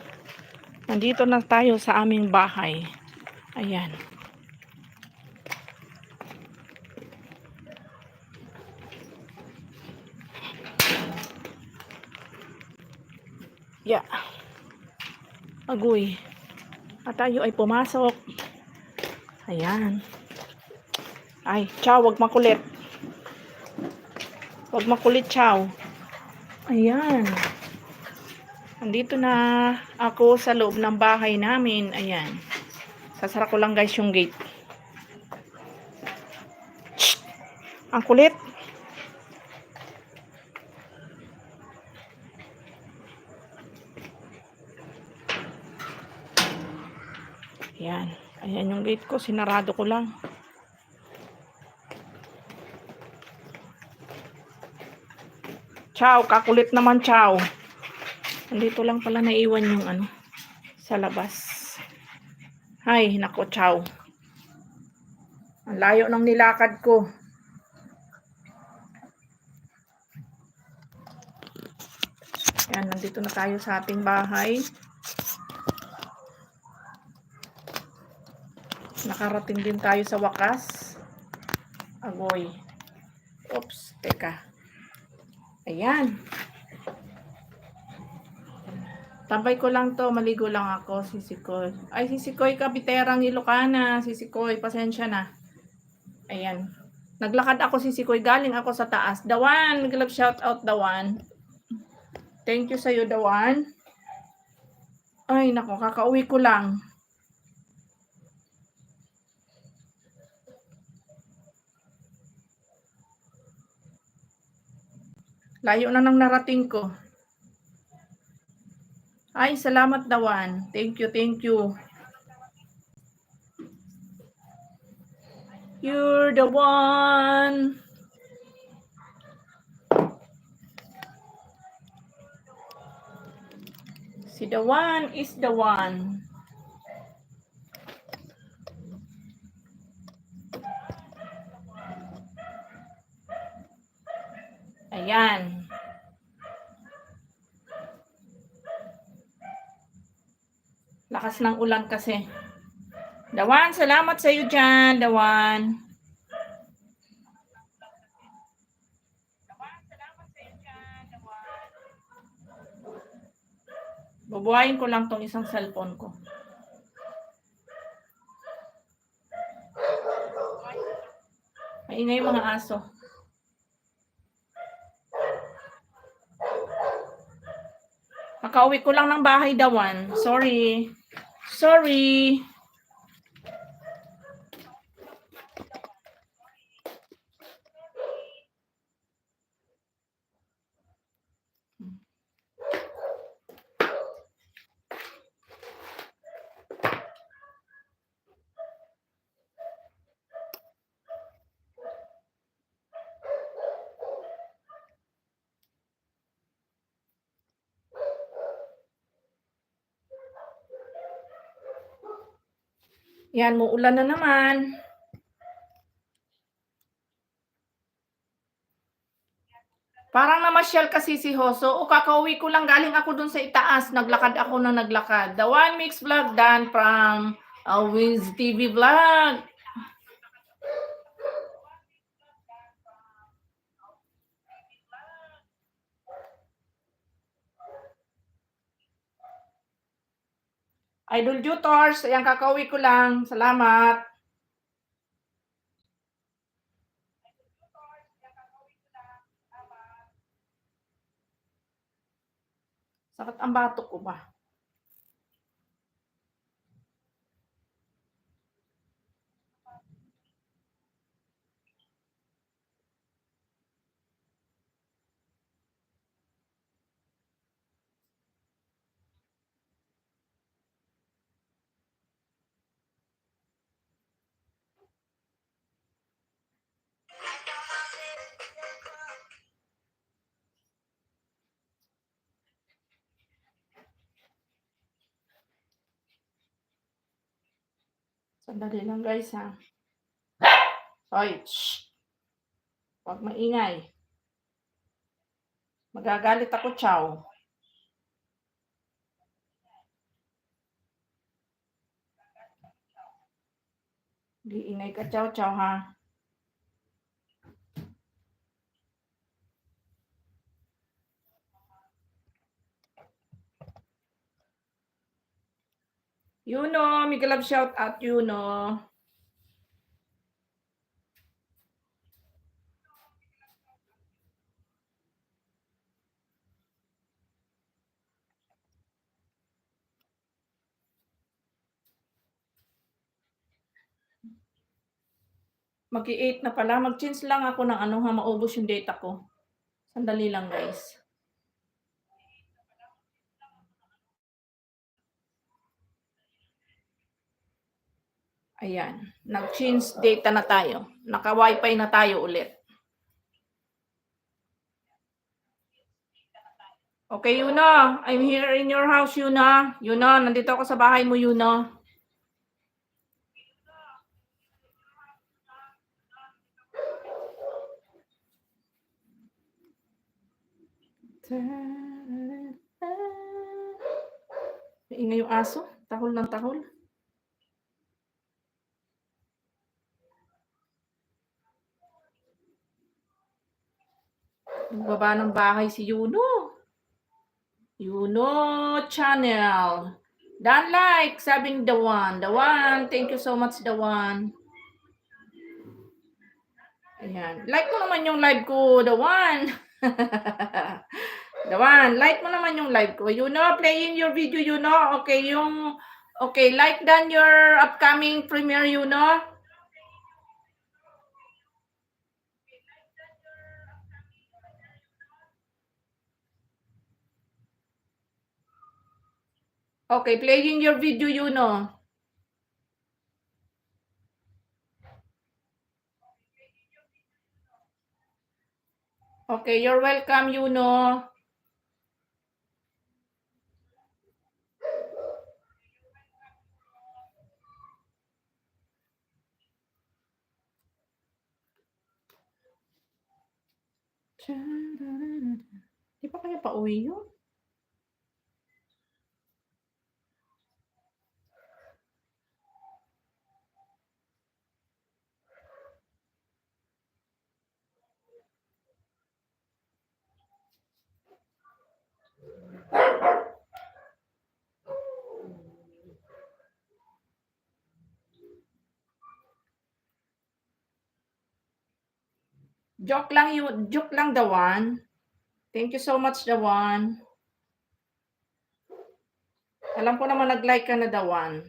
A: Nandito na tayo sa aming bahay. Ayan. Yeah. Agoy. At tayo ay pumasok. Ayan. Ay, Chow, wag makulit. Wag makulit, Chow. Ayan. Andito na ako sa loob ng bahay namin. Ayan. Sasara ko lang guys yung gate. Shhh! Ang kulit. Ayan. Ayan yung gate ko. Sinarado ko lang. Chow, kakulit naman, Chow. Andito lang pala naiwan yung sa labas. Ay, nako, Chow. Ang layo ng nilakad ko. Ayan, nandito na tayo sa ating bahay. Nakarating din tayo sa wakas. Agoy. Oops, teka. Ayan. Tambay ko lang 'to, maligo lang ako, Sisikoy. Ay, Sisikoy Kapiterang Ilocana, Sisikoy, pasensya na. Ayan. Naglakad ako, Sisikoy, galing ako sa taas. Dawan, mag-love shout out, Dawan. Thank you sa'yo, Dawan. Ay, nako, kakauwi ko lang. Layo na ng narating ko. Ay, salamat, Dawan. Thank you, thank you. You're the one. Si the one is the one. Ayan. Lakas ng ulan kasi. Dawan, salamat sa iyo dyan, Dawan. Bubuhayin ko lang tong isang cellphone ko. Maingay yung mga aso. Nakauwi ko lang ng bahay, Dawan. Sorry. Sorry. Yan, muulan na naman. Parang namasyal kasi si Hoso. O, kakauwi ko lang, galing ako dun sa itaas. Naglakad ako na naglakad. The One Mix Vlog done from Wiz TV Vlog. Idol Jutors, ayan, kakauwi ko lang. Salamat. Sakit ang batok ko ba? Sandali lang guys ha. Hoy, shh. Huwag maingay. Magagalit ako, chow. Giingay ka, chow, chow ha. Yuno, may love shout out, Yuno. Mag-i-8 na pala. Mag-change lang ako ng ano ha, maubos yung data ko. Sandali lang guys. Ayan. Nag-change data na tayo. Naka-wifi na tayo ulit. Okay, Yuno. I'm here in your house, Yuno. Yuno, nandito ako sa bahay mo, Yuno. Ingay yung aso. Tahol ng tahol. Baba ng bahay si Yuno. Channel. Dan like, sabi ni Dawan. Dawan, thank you so much, Dawan. Ayan. Like mo naman yung live ko, Dawan. Dawan, like mo naman yung live ko. Playing your video, Okay, okay, like dan your upcoming premiere, Okay, playing your video, Okay, you're welcome, Di pa kaya pauwi yun? Joke lang, Dawan. Thank you so much, Dawan. Alam ko naman nag-like ka na, Dawan.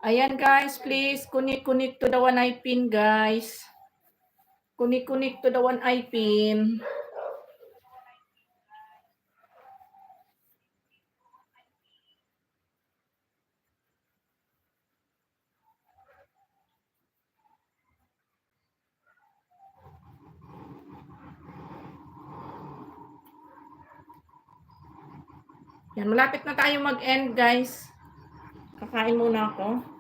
A: Ayan, guys, please, connect to the one I pin, guys. Connect to the one I pin. Yan, malapit na tayo mag-end, guys. Kakain muna ako.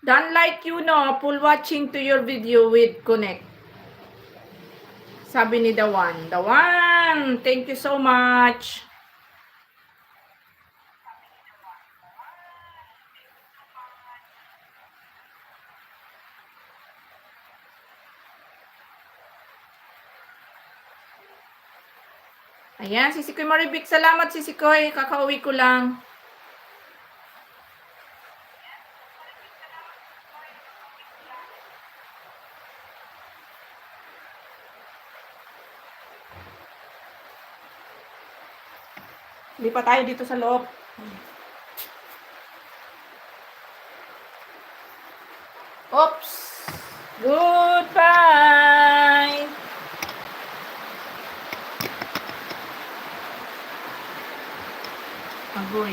A: Don't like full watching to your video with connect. Sabi ni Dawan. Dawan, thank you so much. Ayan, si Sikoy Maribik. Salamat, si Sikoy. Kakauwi ko lang. Hindi pa tayo dito sa loob. Oops! Goodbye! Agoy.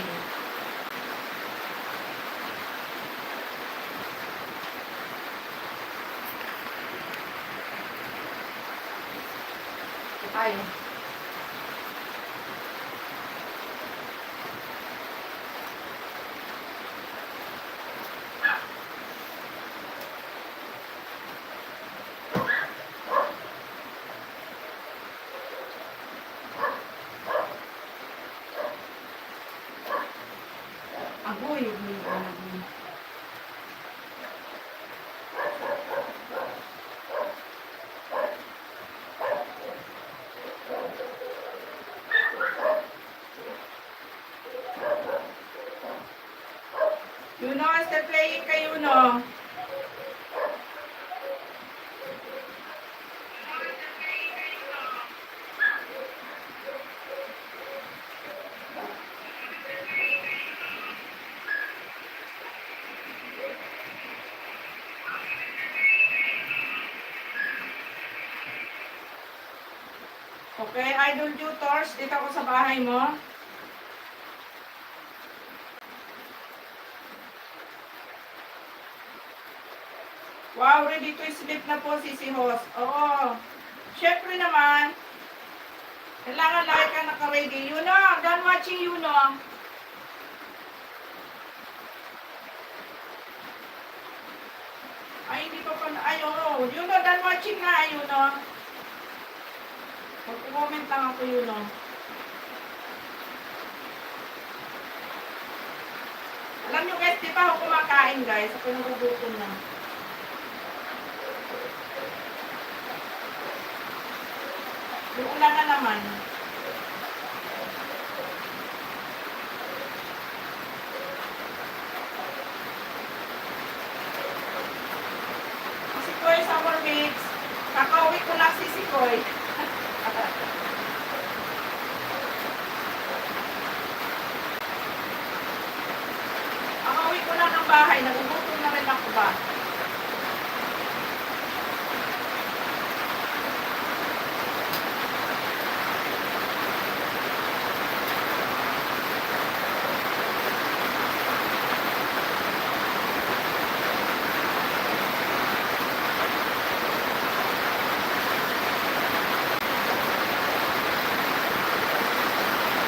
A: Tayo. Agoy. Okay, Idol Tutors, dito ako sa bahay mo. Wow, ready to sleep na po si Host. Oo. Syempre naman, kailangan lagi ka naka-ready. You know, done watching you know. Ay, hindi pa pa, ay, oo. You know, done watching na, you know. Mag-comment lang ako, you know. Alam nyo guys, di pa ako kumakain guys. Ako nagugutom na. Yung ulan na naman. Si Koy Summer Mix. Kakauwi ko lang si Koy. Kakauwi ko lang ng bahay. Nagugutom na rin ako ba?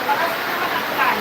A: Lakas na naman ang ulan.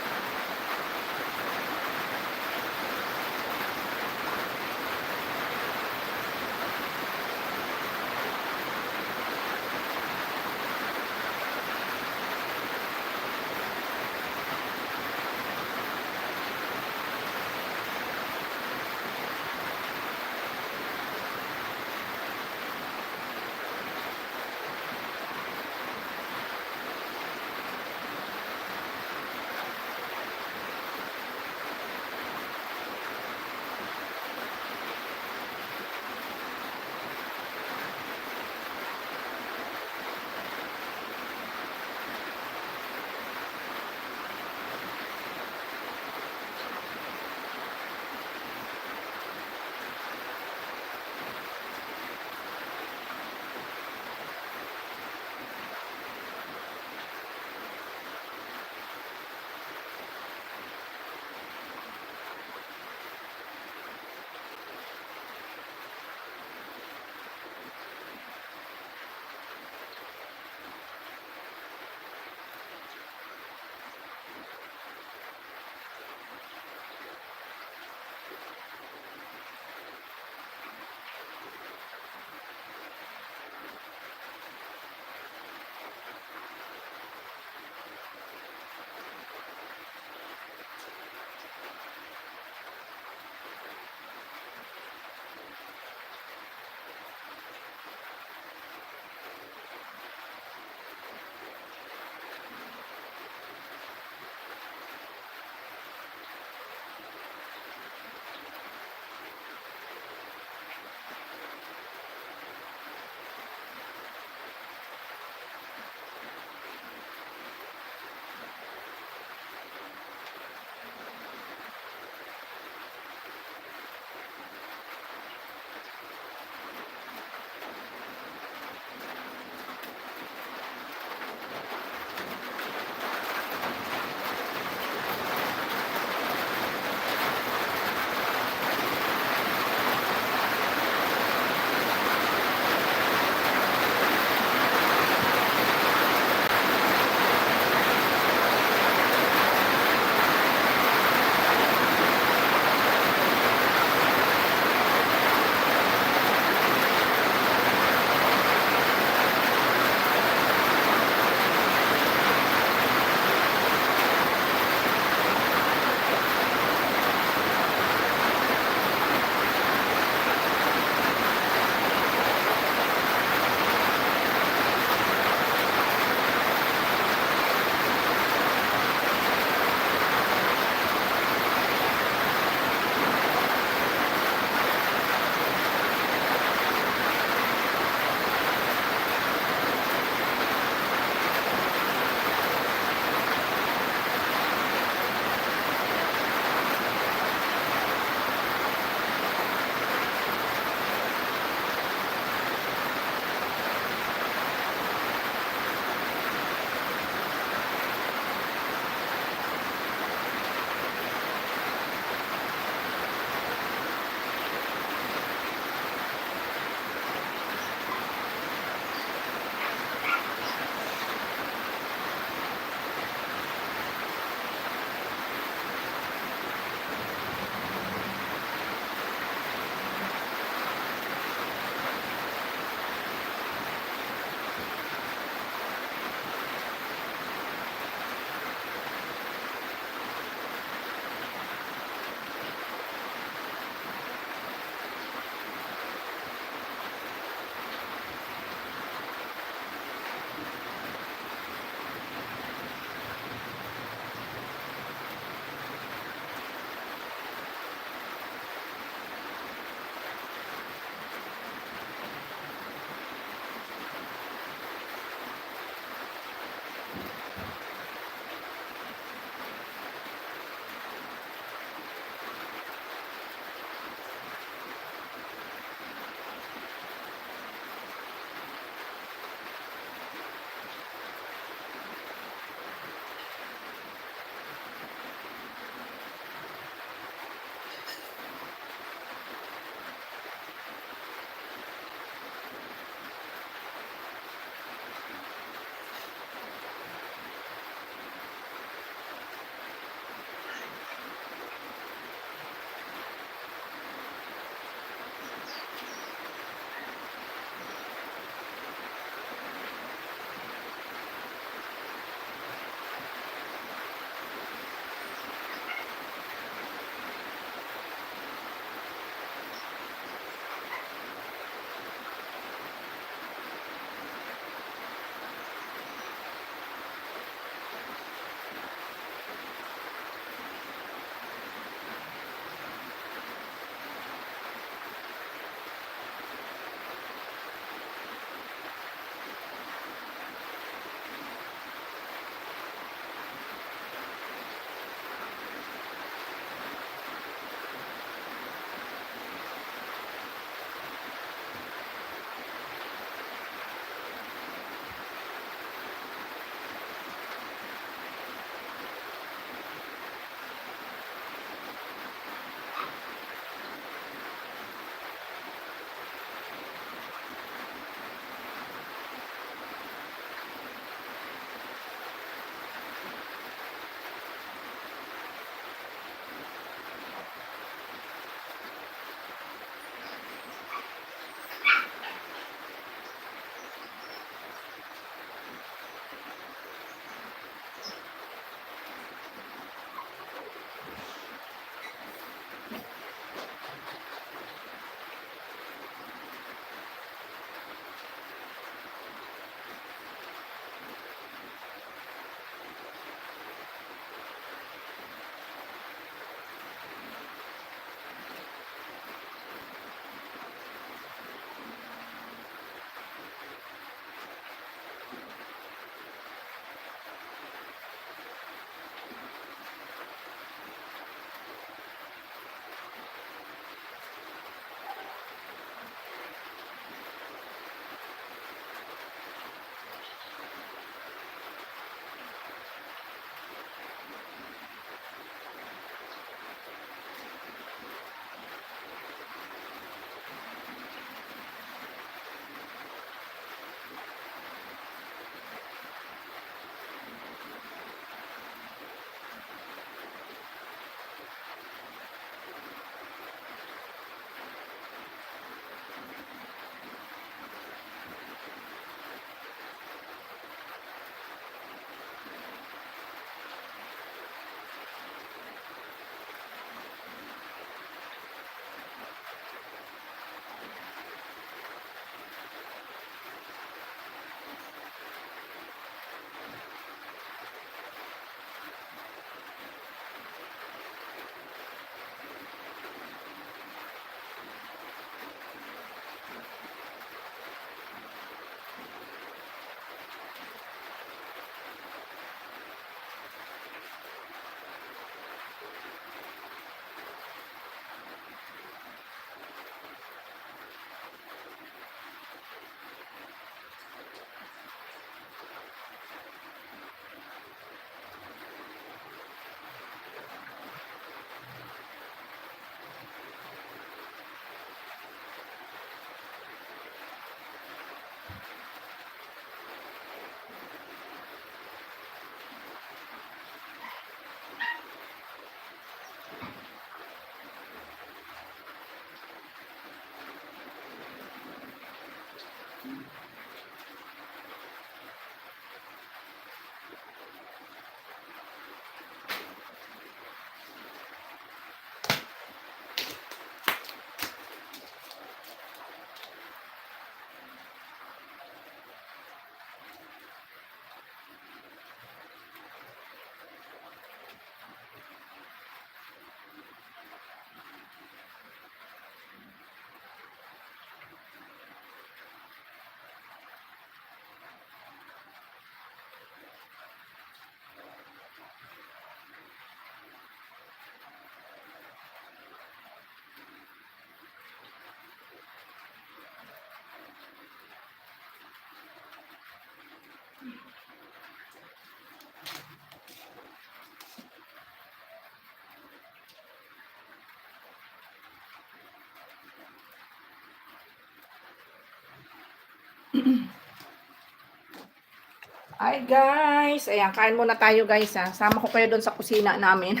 A: Hi guys, ayan, kain muna tayo guys ha. Sama ko kayo doon sa kusina namin.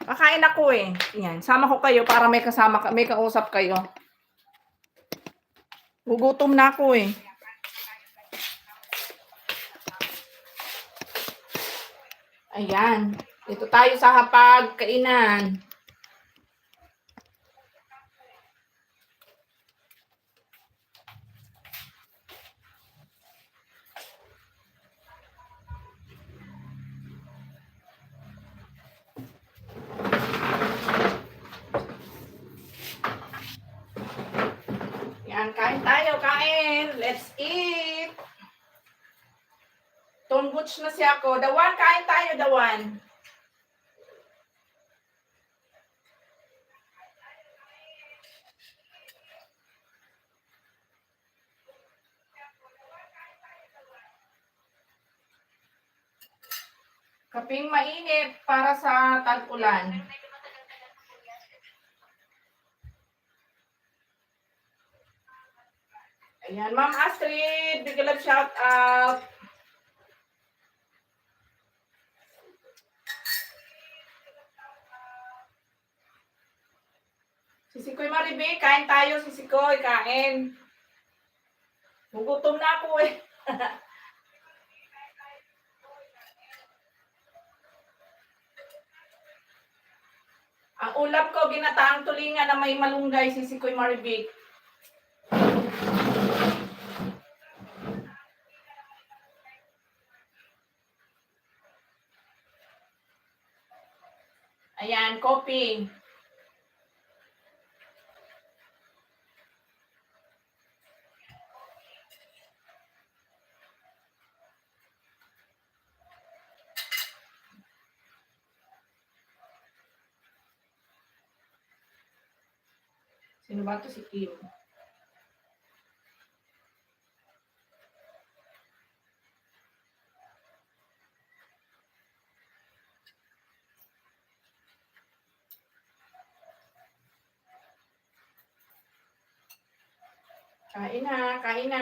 A: Kakain ako eh. Ayan, sama ko kayo para may kasama, may kausap kayo. Gugutom na ako eh. Ayan, dito tayo sa hapag-kainan. Yan, kain tayo, kain. Let's eat. Tonguts na siya ako. Dawan, kain tayo, Dawan. Kaping mainit para sa tag-ulan. Ayan, Ma'am Astrid, big love shout out. Sisikoy Maribe, kain tayo, Sisikoy, kain. Gugutom na ako eh. Ang ulam ko, ginataang tulingan na may malunggay, Sisikoy Maribe. Ayan, coffee. Sino ba to si Kim? Kain na, kain na.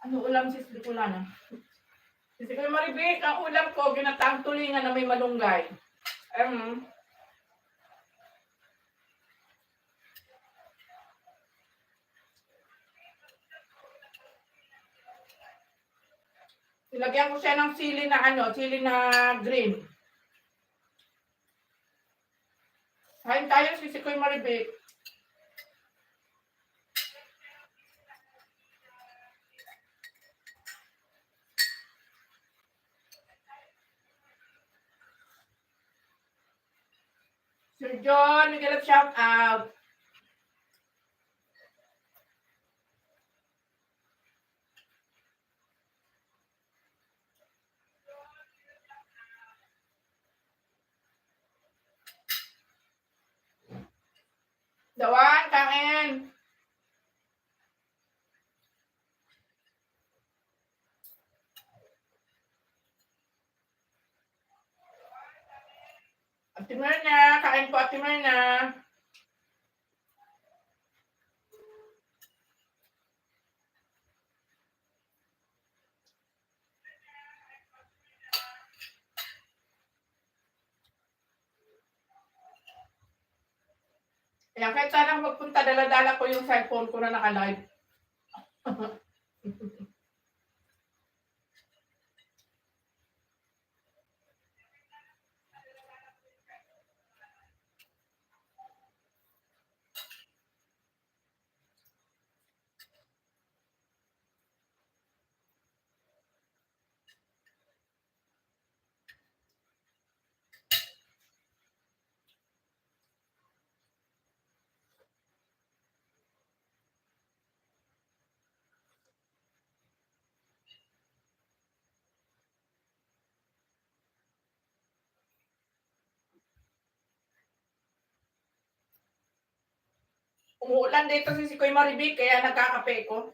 A: Ano ulam sis Bicolana? Sisikoy Maribe, ang ulam ko, ginataang tulingan na may malunggay. Nilagyan ko siya ng sili na ano, sili na green. Kain tayo, sisikoy Maribik. Sir John, Miguel, shout out. Dawan, kain. Ate Merna, kain po Ate Merna. Ayan, kahit sana magpunta, dala-dala ko yung cellphone ko na naka-live. Umuulan dito si Sikoy Maribik, kaya nagkakape ko.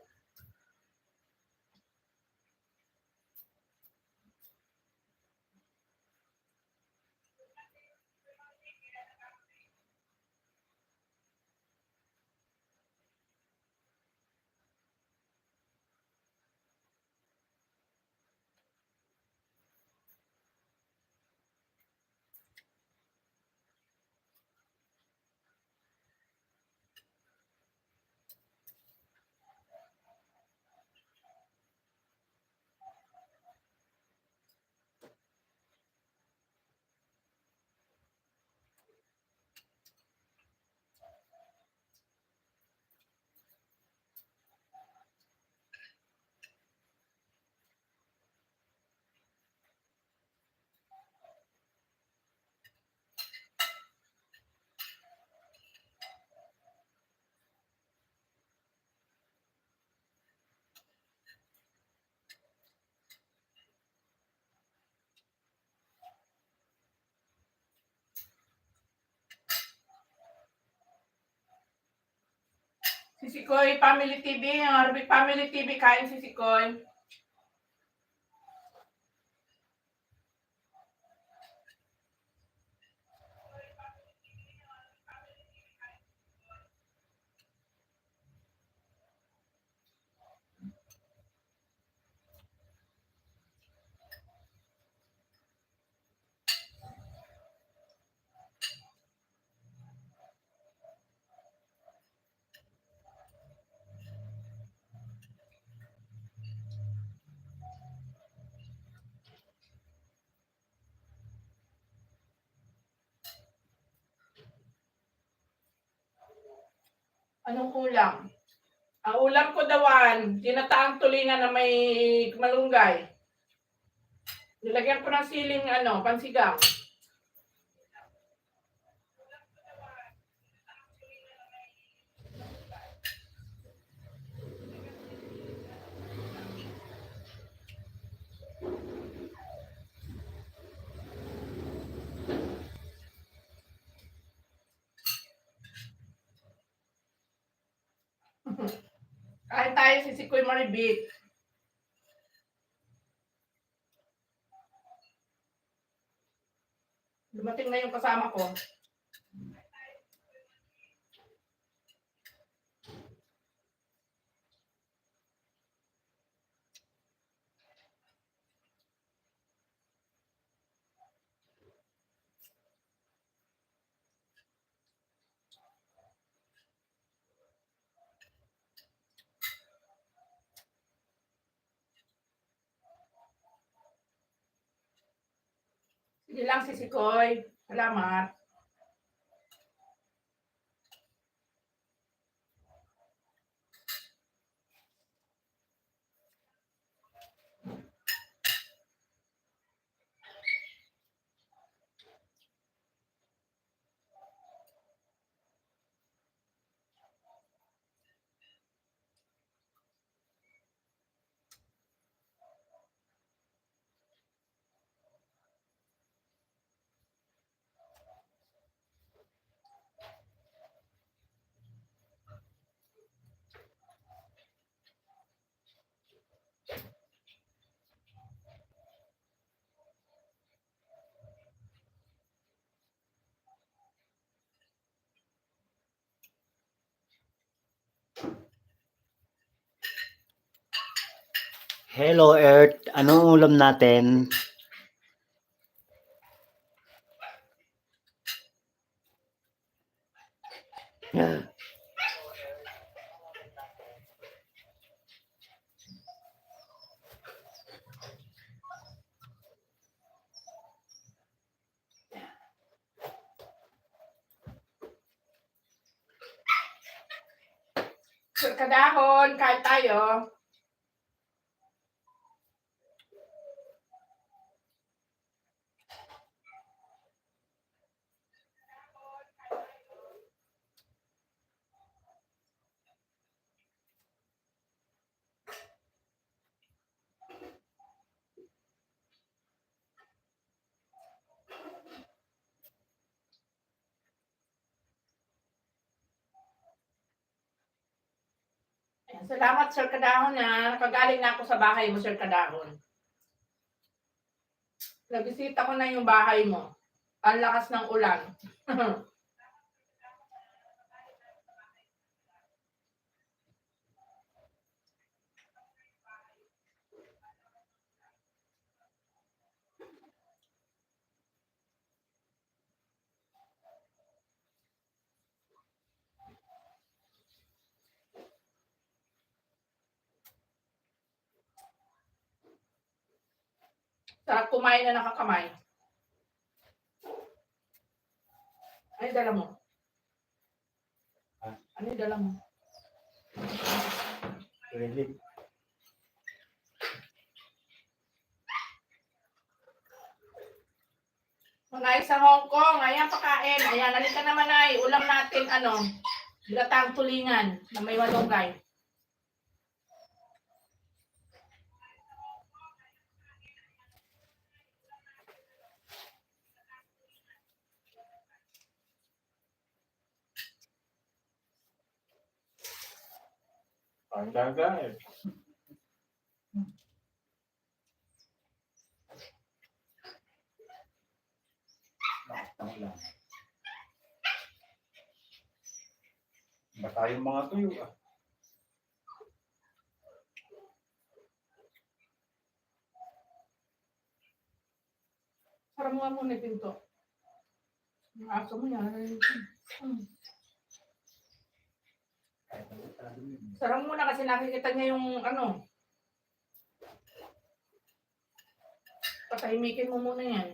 A: Si Sikoy Family TV, ang Maribik Family TV, kain si Sikoy. Anong ulam? Ang ulam ko dawan, tinataang tulingan na may malunggay. Nilagyan ko ng siling ano, pansigang. Kain tayo si Sikoy Maribik. Dumating na yung kasama ko. Hindi lang si Sikoy. Salamat.
C: Hello Earth, anong ulam natin?
A: Sir Kadahon, kain tayo. Ayan, salamat, Sir Kadahon, na nakagaling na ako sa bahay mo, Sir Kadahon. Nabisita ko na yung bahay mo. Ang lakas ng ulan. Sarap kumain na nakakamay. Ano yung dala mo? Ano yung dala mo?
C: Really?
A: Mga sa Hong Kong, ayan pakain. Ayan, halika naman ay. Ulam natin, gatang tulingan na may malunggay.
D: Ang daga eh. Nakatang lang. Baka yung mga tuyo ah.
A: Sarap mo nga muna yung pinto. Yung aso mo yan. Sarap muna kasi nakikita niya yung patahimikin mo muna yan.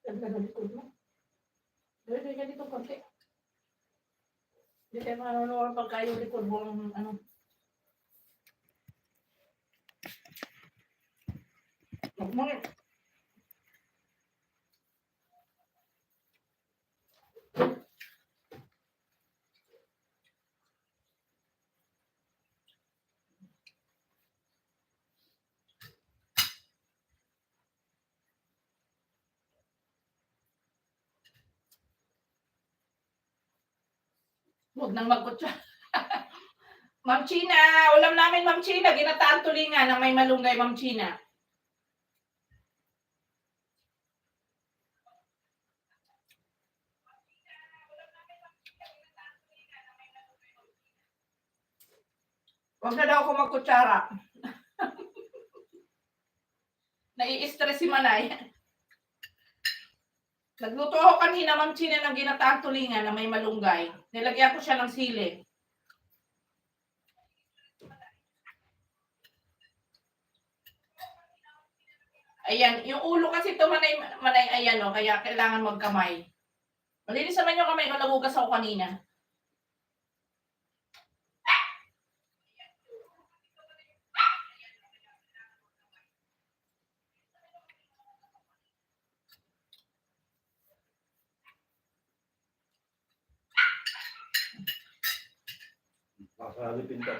A: Ganda ng likod mo. Dali ka dito konti. Hindi tayo manonood pagka yung likod mo Magmangit. Huwag nang magkutsa. Ma'am China, ulam namin Ma'am China, ginataan tulingan ng may malunggay Ma'am China. Huwag na daw ako magkutsara. Nai-stress si Manay. Nagluto ako kanina, Ma'am China, ng ginataang tulingan na may malunggay. Nilagyan ko siya ng sili. Ayan, yung ulo kasi ito, Manay, ayan o, kaya kailangan magkamay. Malinis naman yung kamay ko, nagugas ako kanina.
D: Nakasalipin to.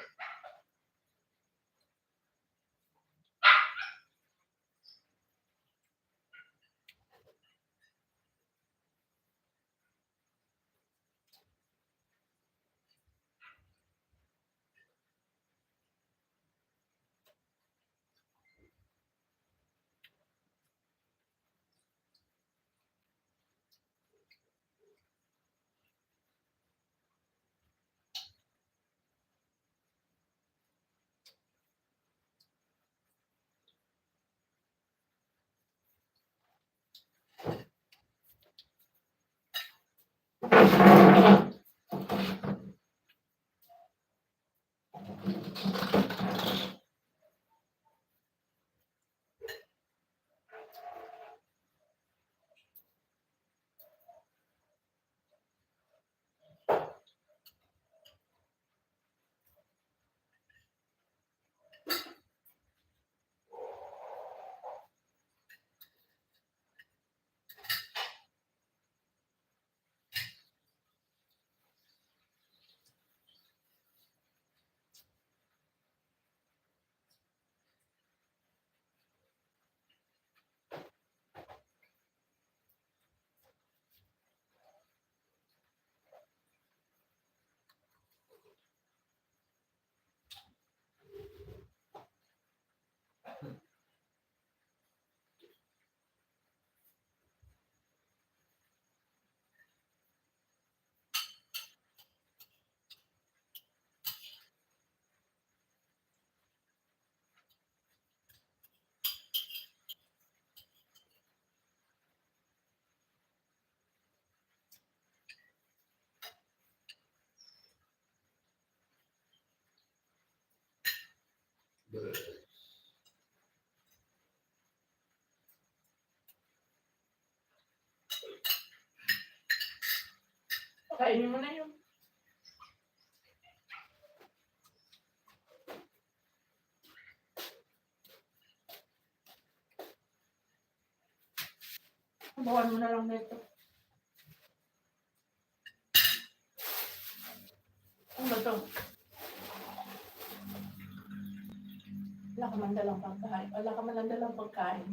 A: Kainin mo na yun. Bawan mo na lang nito. Ano ba ito? Wala ka man dalang pagkain. Wala ka man dalang pagkain.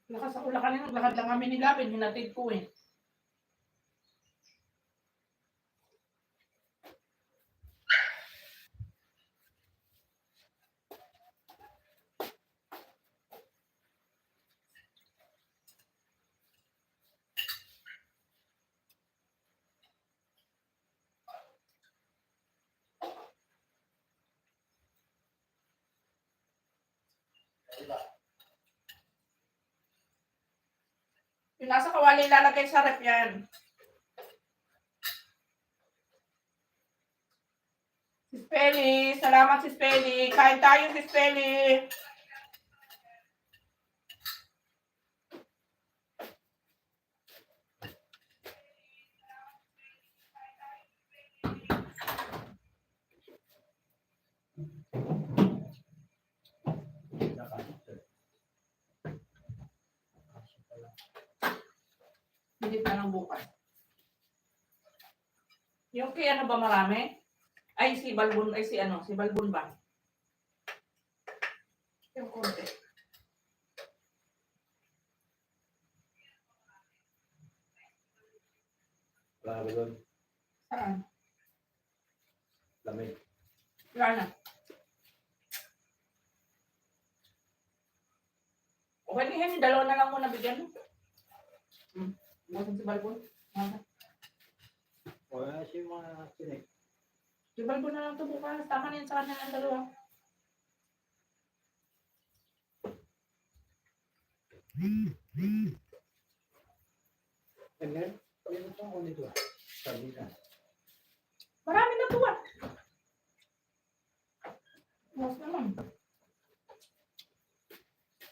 A: Lakas ako kanina, naglakad lang kami ni Gavin, hinatid ko eh. Yung nasa kawali lalagay sa rep yan. Si Spelly, salamat si Spelly. Kain tayo si Spelly. Hindi pa lang bukas. Yung kay ano ba marami? Ay, si Balbon, ay si ano, si Balbon ba? Yung konti.
D: Wala ba doon?
A: Saan?
D: Lamig.
A: Wala na. Okay, hindi, dalawa na lang muna bigyan mo. Bukasan si Balbon.
C: Wala siya mga sinig.
A: Si Balbon na lang ito bukas. Tama na yun sa kanya ng dalawa.
C: Ganyan? Ganyan ito ako nito. Sabi ka.
A: Marami na tuwa. Bukas naman.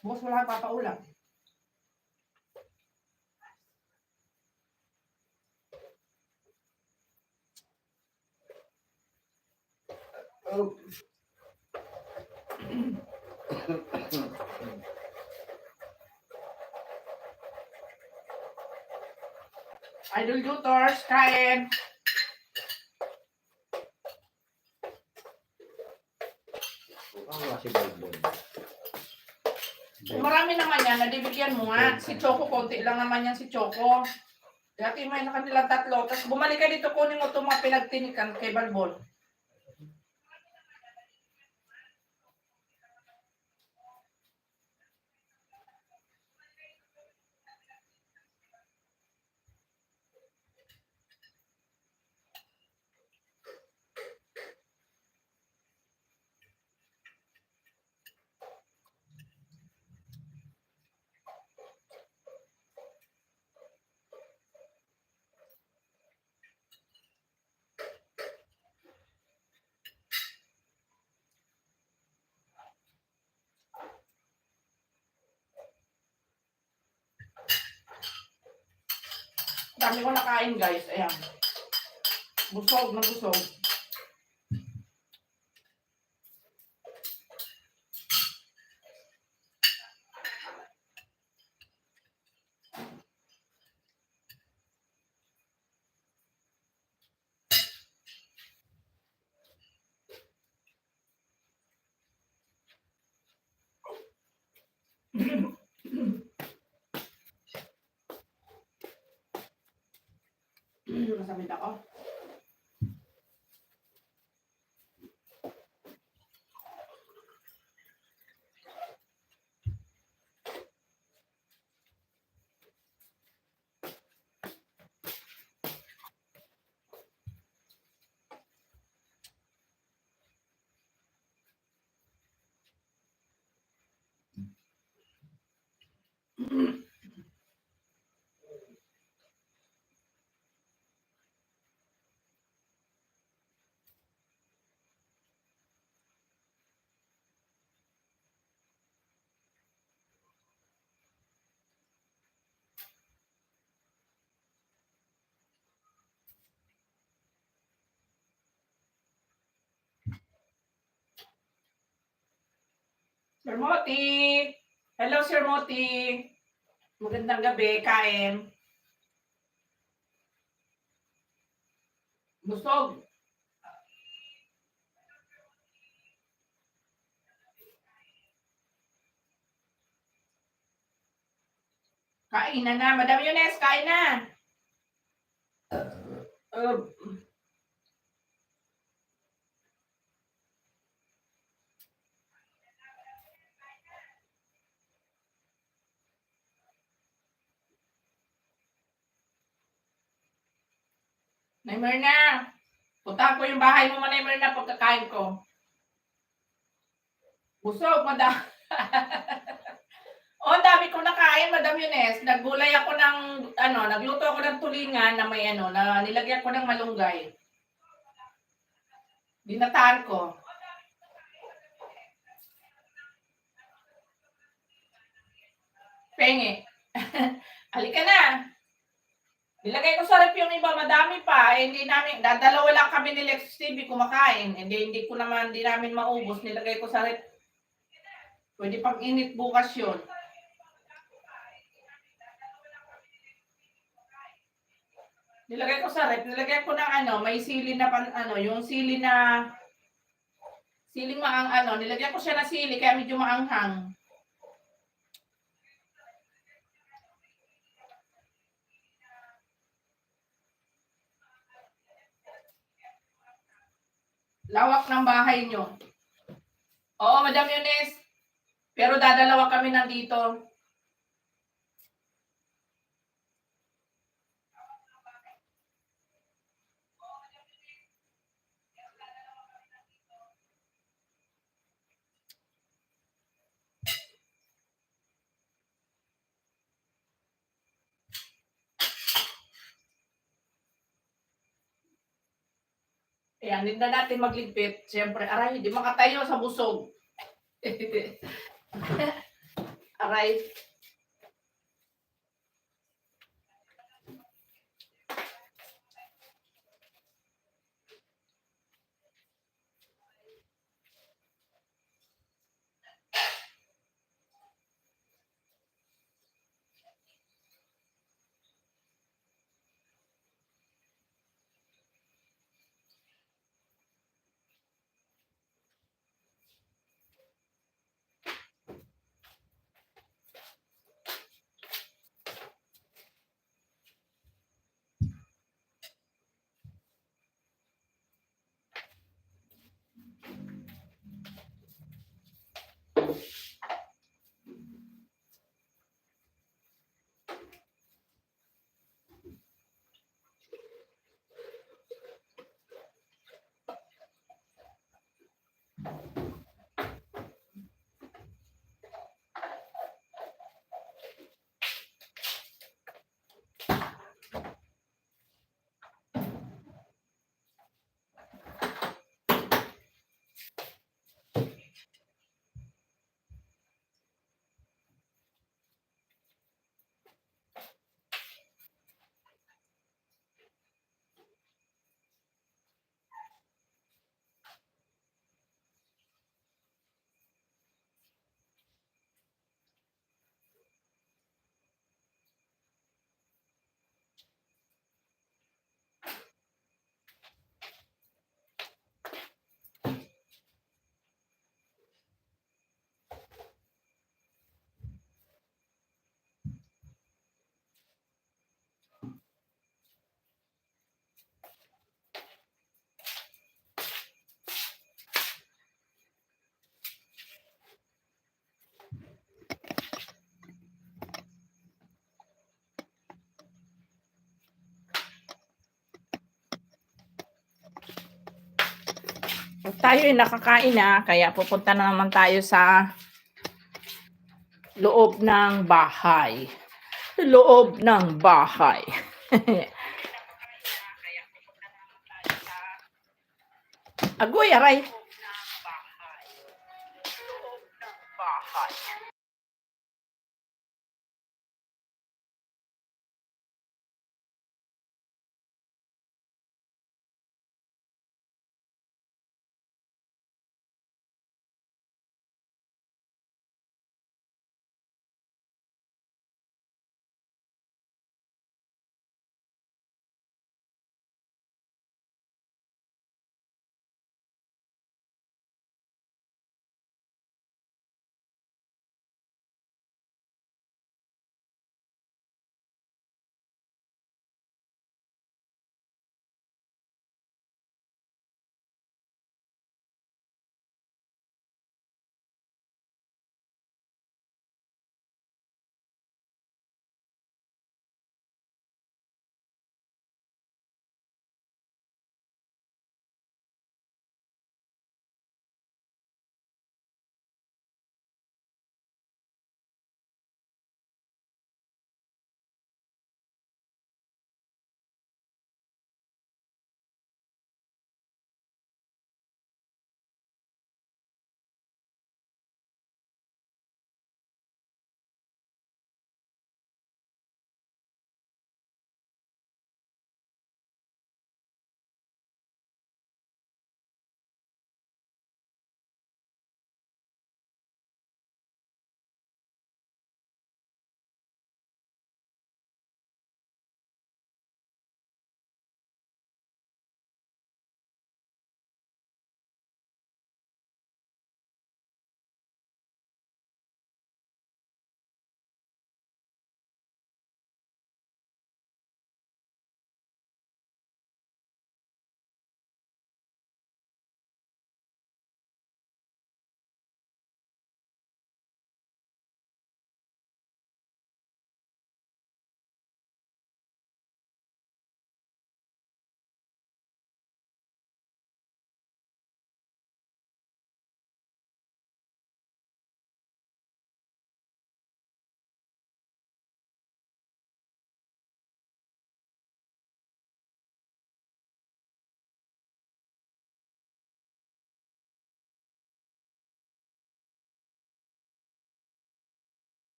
A: Bukas wala kang papaulam.
D: Oh.
A: Idol Jutors, kain.
C: Wala si Balbon.
A: Marami naman yan, nabibigyan mo nga. Si Choco, konti lang naman yan si Choco. Dati may na kanilang tatlo. Tapos bumalik ka dito, kunin mo itong mga pinagtinikan kay Balbon. Dami ko nakain, guys. Ayan. Busog na busog. Masamit ako. Sir Moti! Hello, Sir Moti! Magandang gabi, kain. Busog. Kain na. Madam Yunes, kain na. Uh, Neymer na. Puntahan ko yung bahay mo, Neymer na, pagkakain ko. Busog, madam. Oh, ang dami ko nakain, Madam Yunes. Naggulay ako ng, nagluto ako ng tulingan na may na nilagyan ko ng malunggay. Binataan ko. Penge. Halika na. Nilagay ko sa rep yung iba, madami pa. Hindi namin, dadalawa lang kami ni Lex TV kumakain. Hindi namin maubos. Nilagay ko sa rep. Pwede pang init bukas yun. Nilagay ko sa rep, nilagay ko ng ano, may sili na yung siling maang nilagyan ko siya ng sili kaya medyo maanghang. Lawak ng bahay nyo. Oo, Madam Eunice. Pero dadalawa kami nandito. Ayan, hindi na natin magligpit. Siyempre, aray, hindi makatayo sa busog. Aray. Tayo ay nakakain na, kaya pupunta na naman tayo sa loob ng bahay. Loob ng bahay. Agoy, aray.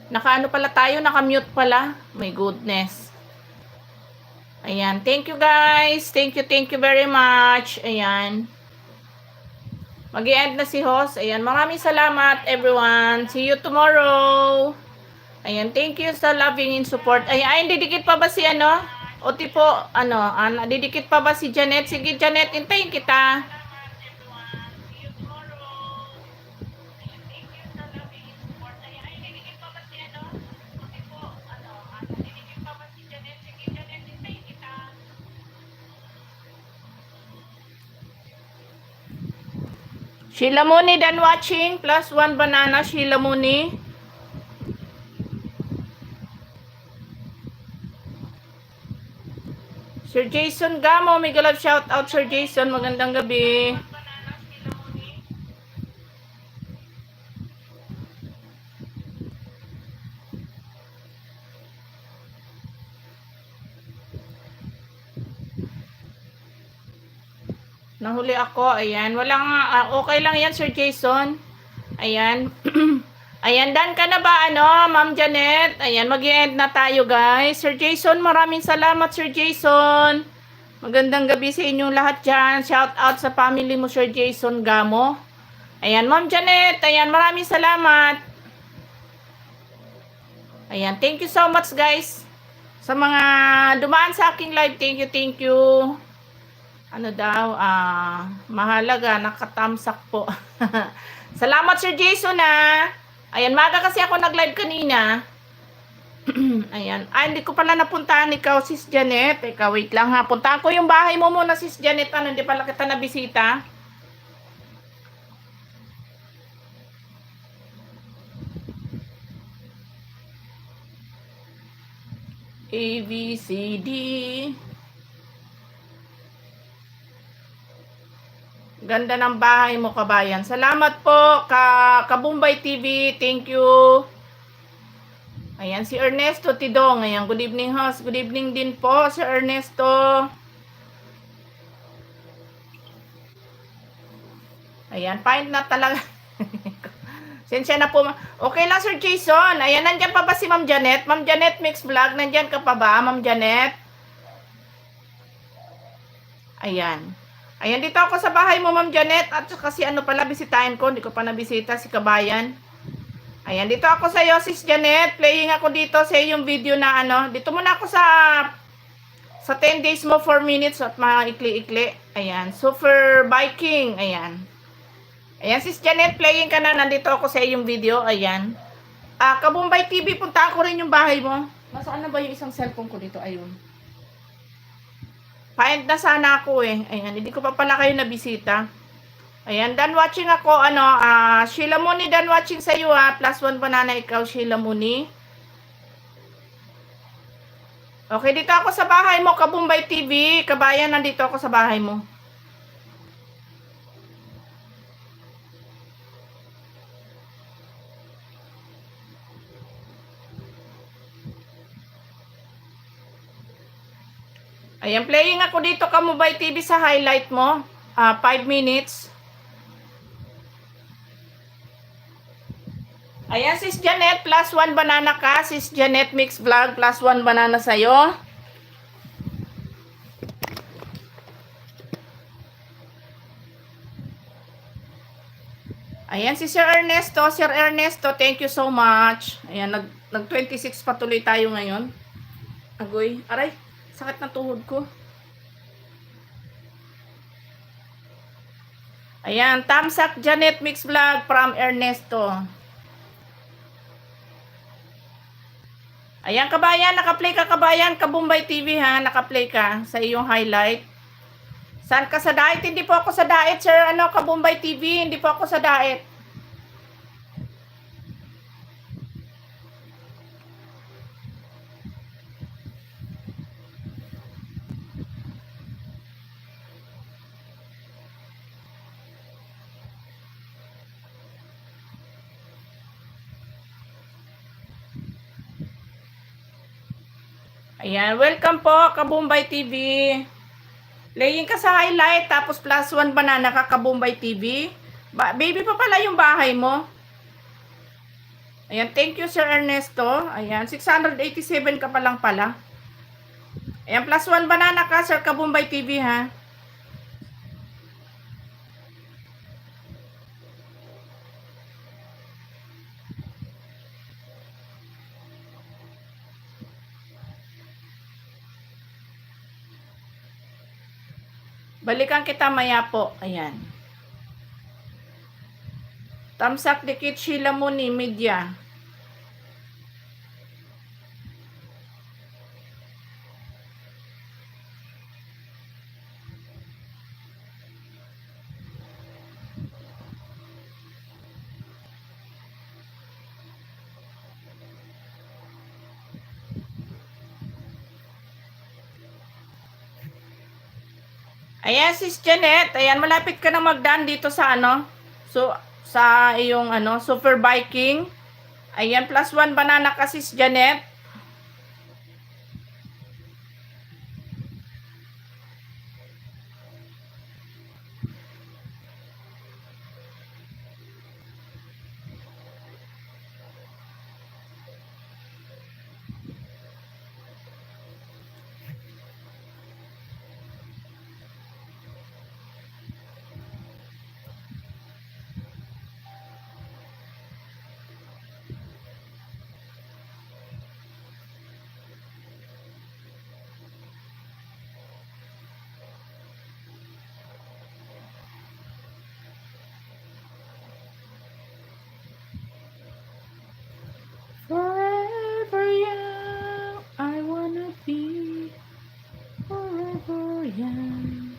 A: Naka-ano pala tayo, naka-mute pala. My goodness. Ayan, thank you guys. Thank you very much. Ayan. Mag-i-end na si host. Ayan, maraming salamat everyone. See you tomorrow. Ayan, thank you sa loving and support. Ayan, didikit pa ba si ano? O tipo, didikit pa ba si Janet? Sige Janet, hintayin kita. Sheila Muni done watching. Plus 1 banana, Sheila Muni. Sir Jason Gamo, may galap shout out Sir Jason. Magandang gabi. Nahuli ako, ayan. Walang, okay lang yan, Sir Jason. Ayan. Ayan, done ka na ba, Ma'am Janet? Ayan, mag-i-end na tayo, guys. Sir Jason, maraming salamat, Sir Jason. Magandang gabi sa inyong lahat dyan. Shout out sa family mo, Sir Jason Gamo. Ayan, Ma'am Janet. Ayan, maraming salamat. Ayan, thank you so much, guys. Sa mga dumaan sa aking live, thank you. Ano daw, mahalaga, nakatamsak po. Salamat Sir Jason Ayan, maga kasi ako nag-live kanina. Ayan, hindi ko pala napuntahan ikaw, Sis Janet. Ikaw, wait lang ha. Puntahan ko yung bahay mo muna, Sis Janet. Hindi pala kita nabisita. A, B, C, D. Ganda ng bahay mo, kabayan. Salamat po, Kabumbay TV. Thank you. Ayan, si Ernesto Tidong. Ayan, good evening, host. Good evening din po, si Ernesto. Ayan, fine na talaga. Sensya na po. Okay lang, Sir Jason. Ayan, nandyan pa ba si Ma'am Janet? Ma'am Janet Mix Vlog, nandyan ka pa ba, Ma'am Janet? Ayan. Ayan, dito ako sa bahay mo, Ma'am Janet. At kasi pala, bisitahin ko. Hindi ko pa nabisita si Kabayan. Ayan, dito ako sa iyo, Sis Janet. Playing ako dito sa yung video na Dito muna ako sa 10 days mo, 4 minutes at mga ikli-ikli. Ayan, Super Biking. Ayan. Ayan, Sis Janet, playing ka na. Nandito ako sa yung video. Ayan. Kabumbay TV, punta ko rin yung bahay mo. Nasaan na ba yung isang cellphone ko dito? Ayun. Pa-end na sana ako Ayan, hindi ko pa pala kayo nabisita. Ayan, done watching ako. Sheila Muni, done watching sa iyo Plus 1 banana, ikaw, Sheila Muni. Okay, dito ako sa bahay mo, Kabumbay TV. Kabayan, nandito ako sa bahay mo. Ayan, playing ako dito, Kabumbay TV sa highlight mo. 5 minutes. Ayan, Sis Janet, plus 1 banana ka. Sis Janet Mix Vlog, plus 1 banana sa'yo. Ayan, si Sir Ernesto. Sir Ernesto, thank you so much. Ayan, nag-26 patuloy tayo ngayon. Agoy, aray. Sakit na tuhod ko. Ayan, Tamsak Janet Mix Vlog from Ernesto. Ayan, kabayan, naka-play ka, kabayan. Kabumbay TV naka-play ka sa iyong highlight. Saan ka sa diet? Hindi po ako sa diet, sir. Kabumbay TV, hindi po ako sa diet. Ayan, welcome po, Kabumbay TV. Playing ka sa highlight, tapos plus 1 banana ka, Kabumbay TV. Baby pa pala yung bahay mo. Ayan, thank you Sir Ernesto. Ayan, 687 ka pa lang pala. Ayan, +1 banana ka Sir Kabumbay TV ha. Balikan kita maya po. Ayan. Tamsak dikit Sheila Muni Media. Ayan, Sis Janet. Ayan, malapit ka na magdaan dito sa ano. So, sa iyong ano, Super Biking. Ayan, +1 banana ka, Sis Janet. Forever young, I wanna be forever young.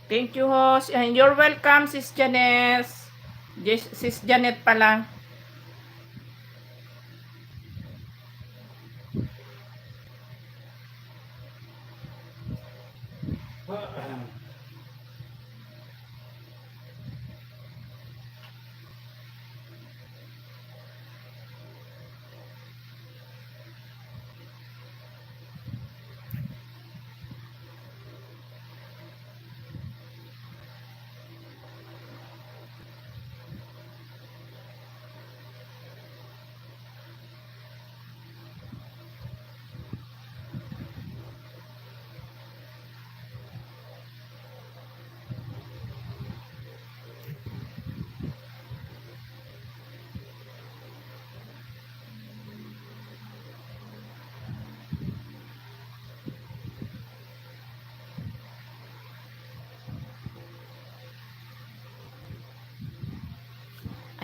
A: Thank you, host. And you're welcome, Sis Janet. Sis Janet pala.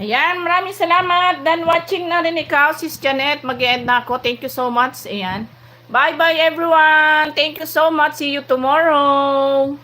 A: Ayan, maraming salamat. Done watching na rin ikaw, Sis Janet. Mag-end na ako. Thank you so much. Ayan. Bye-bye everyone. Thank you so much. See you tomorrow.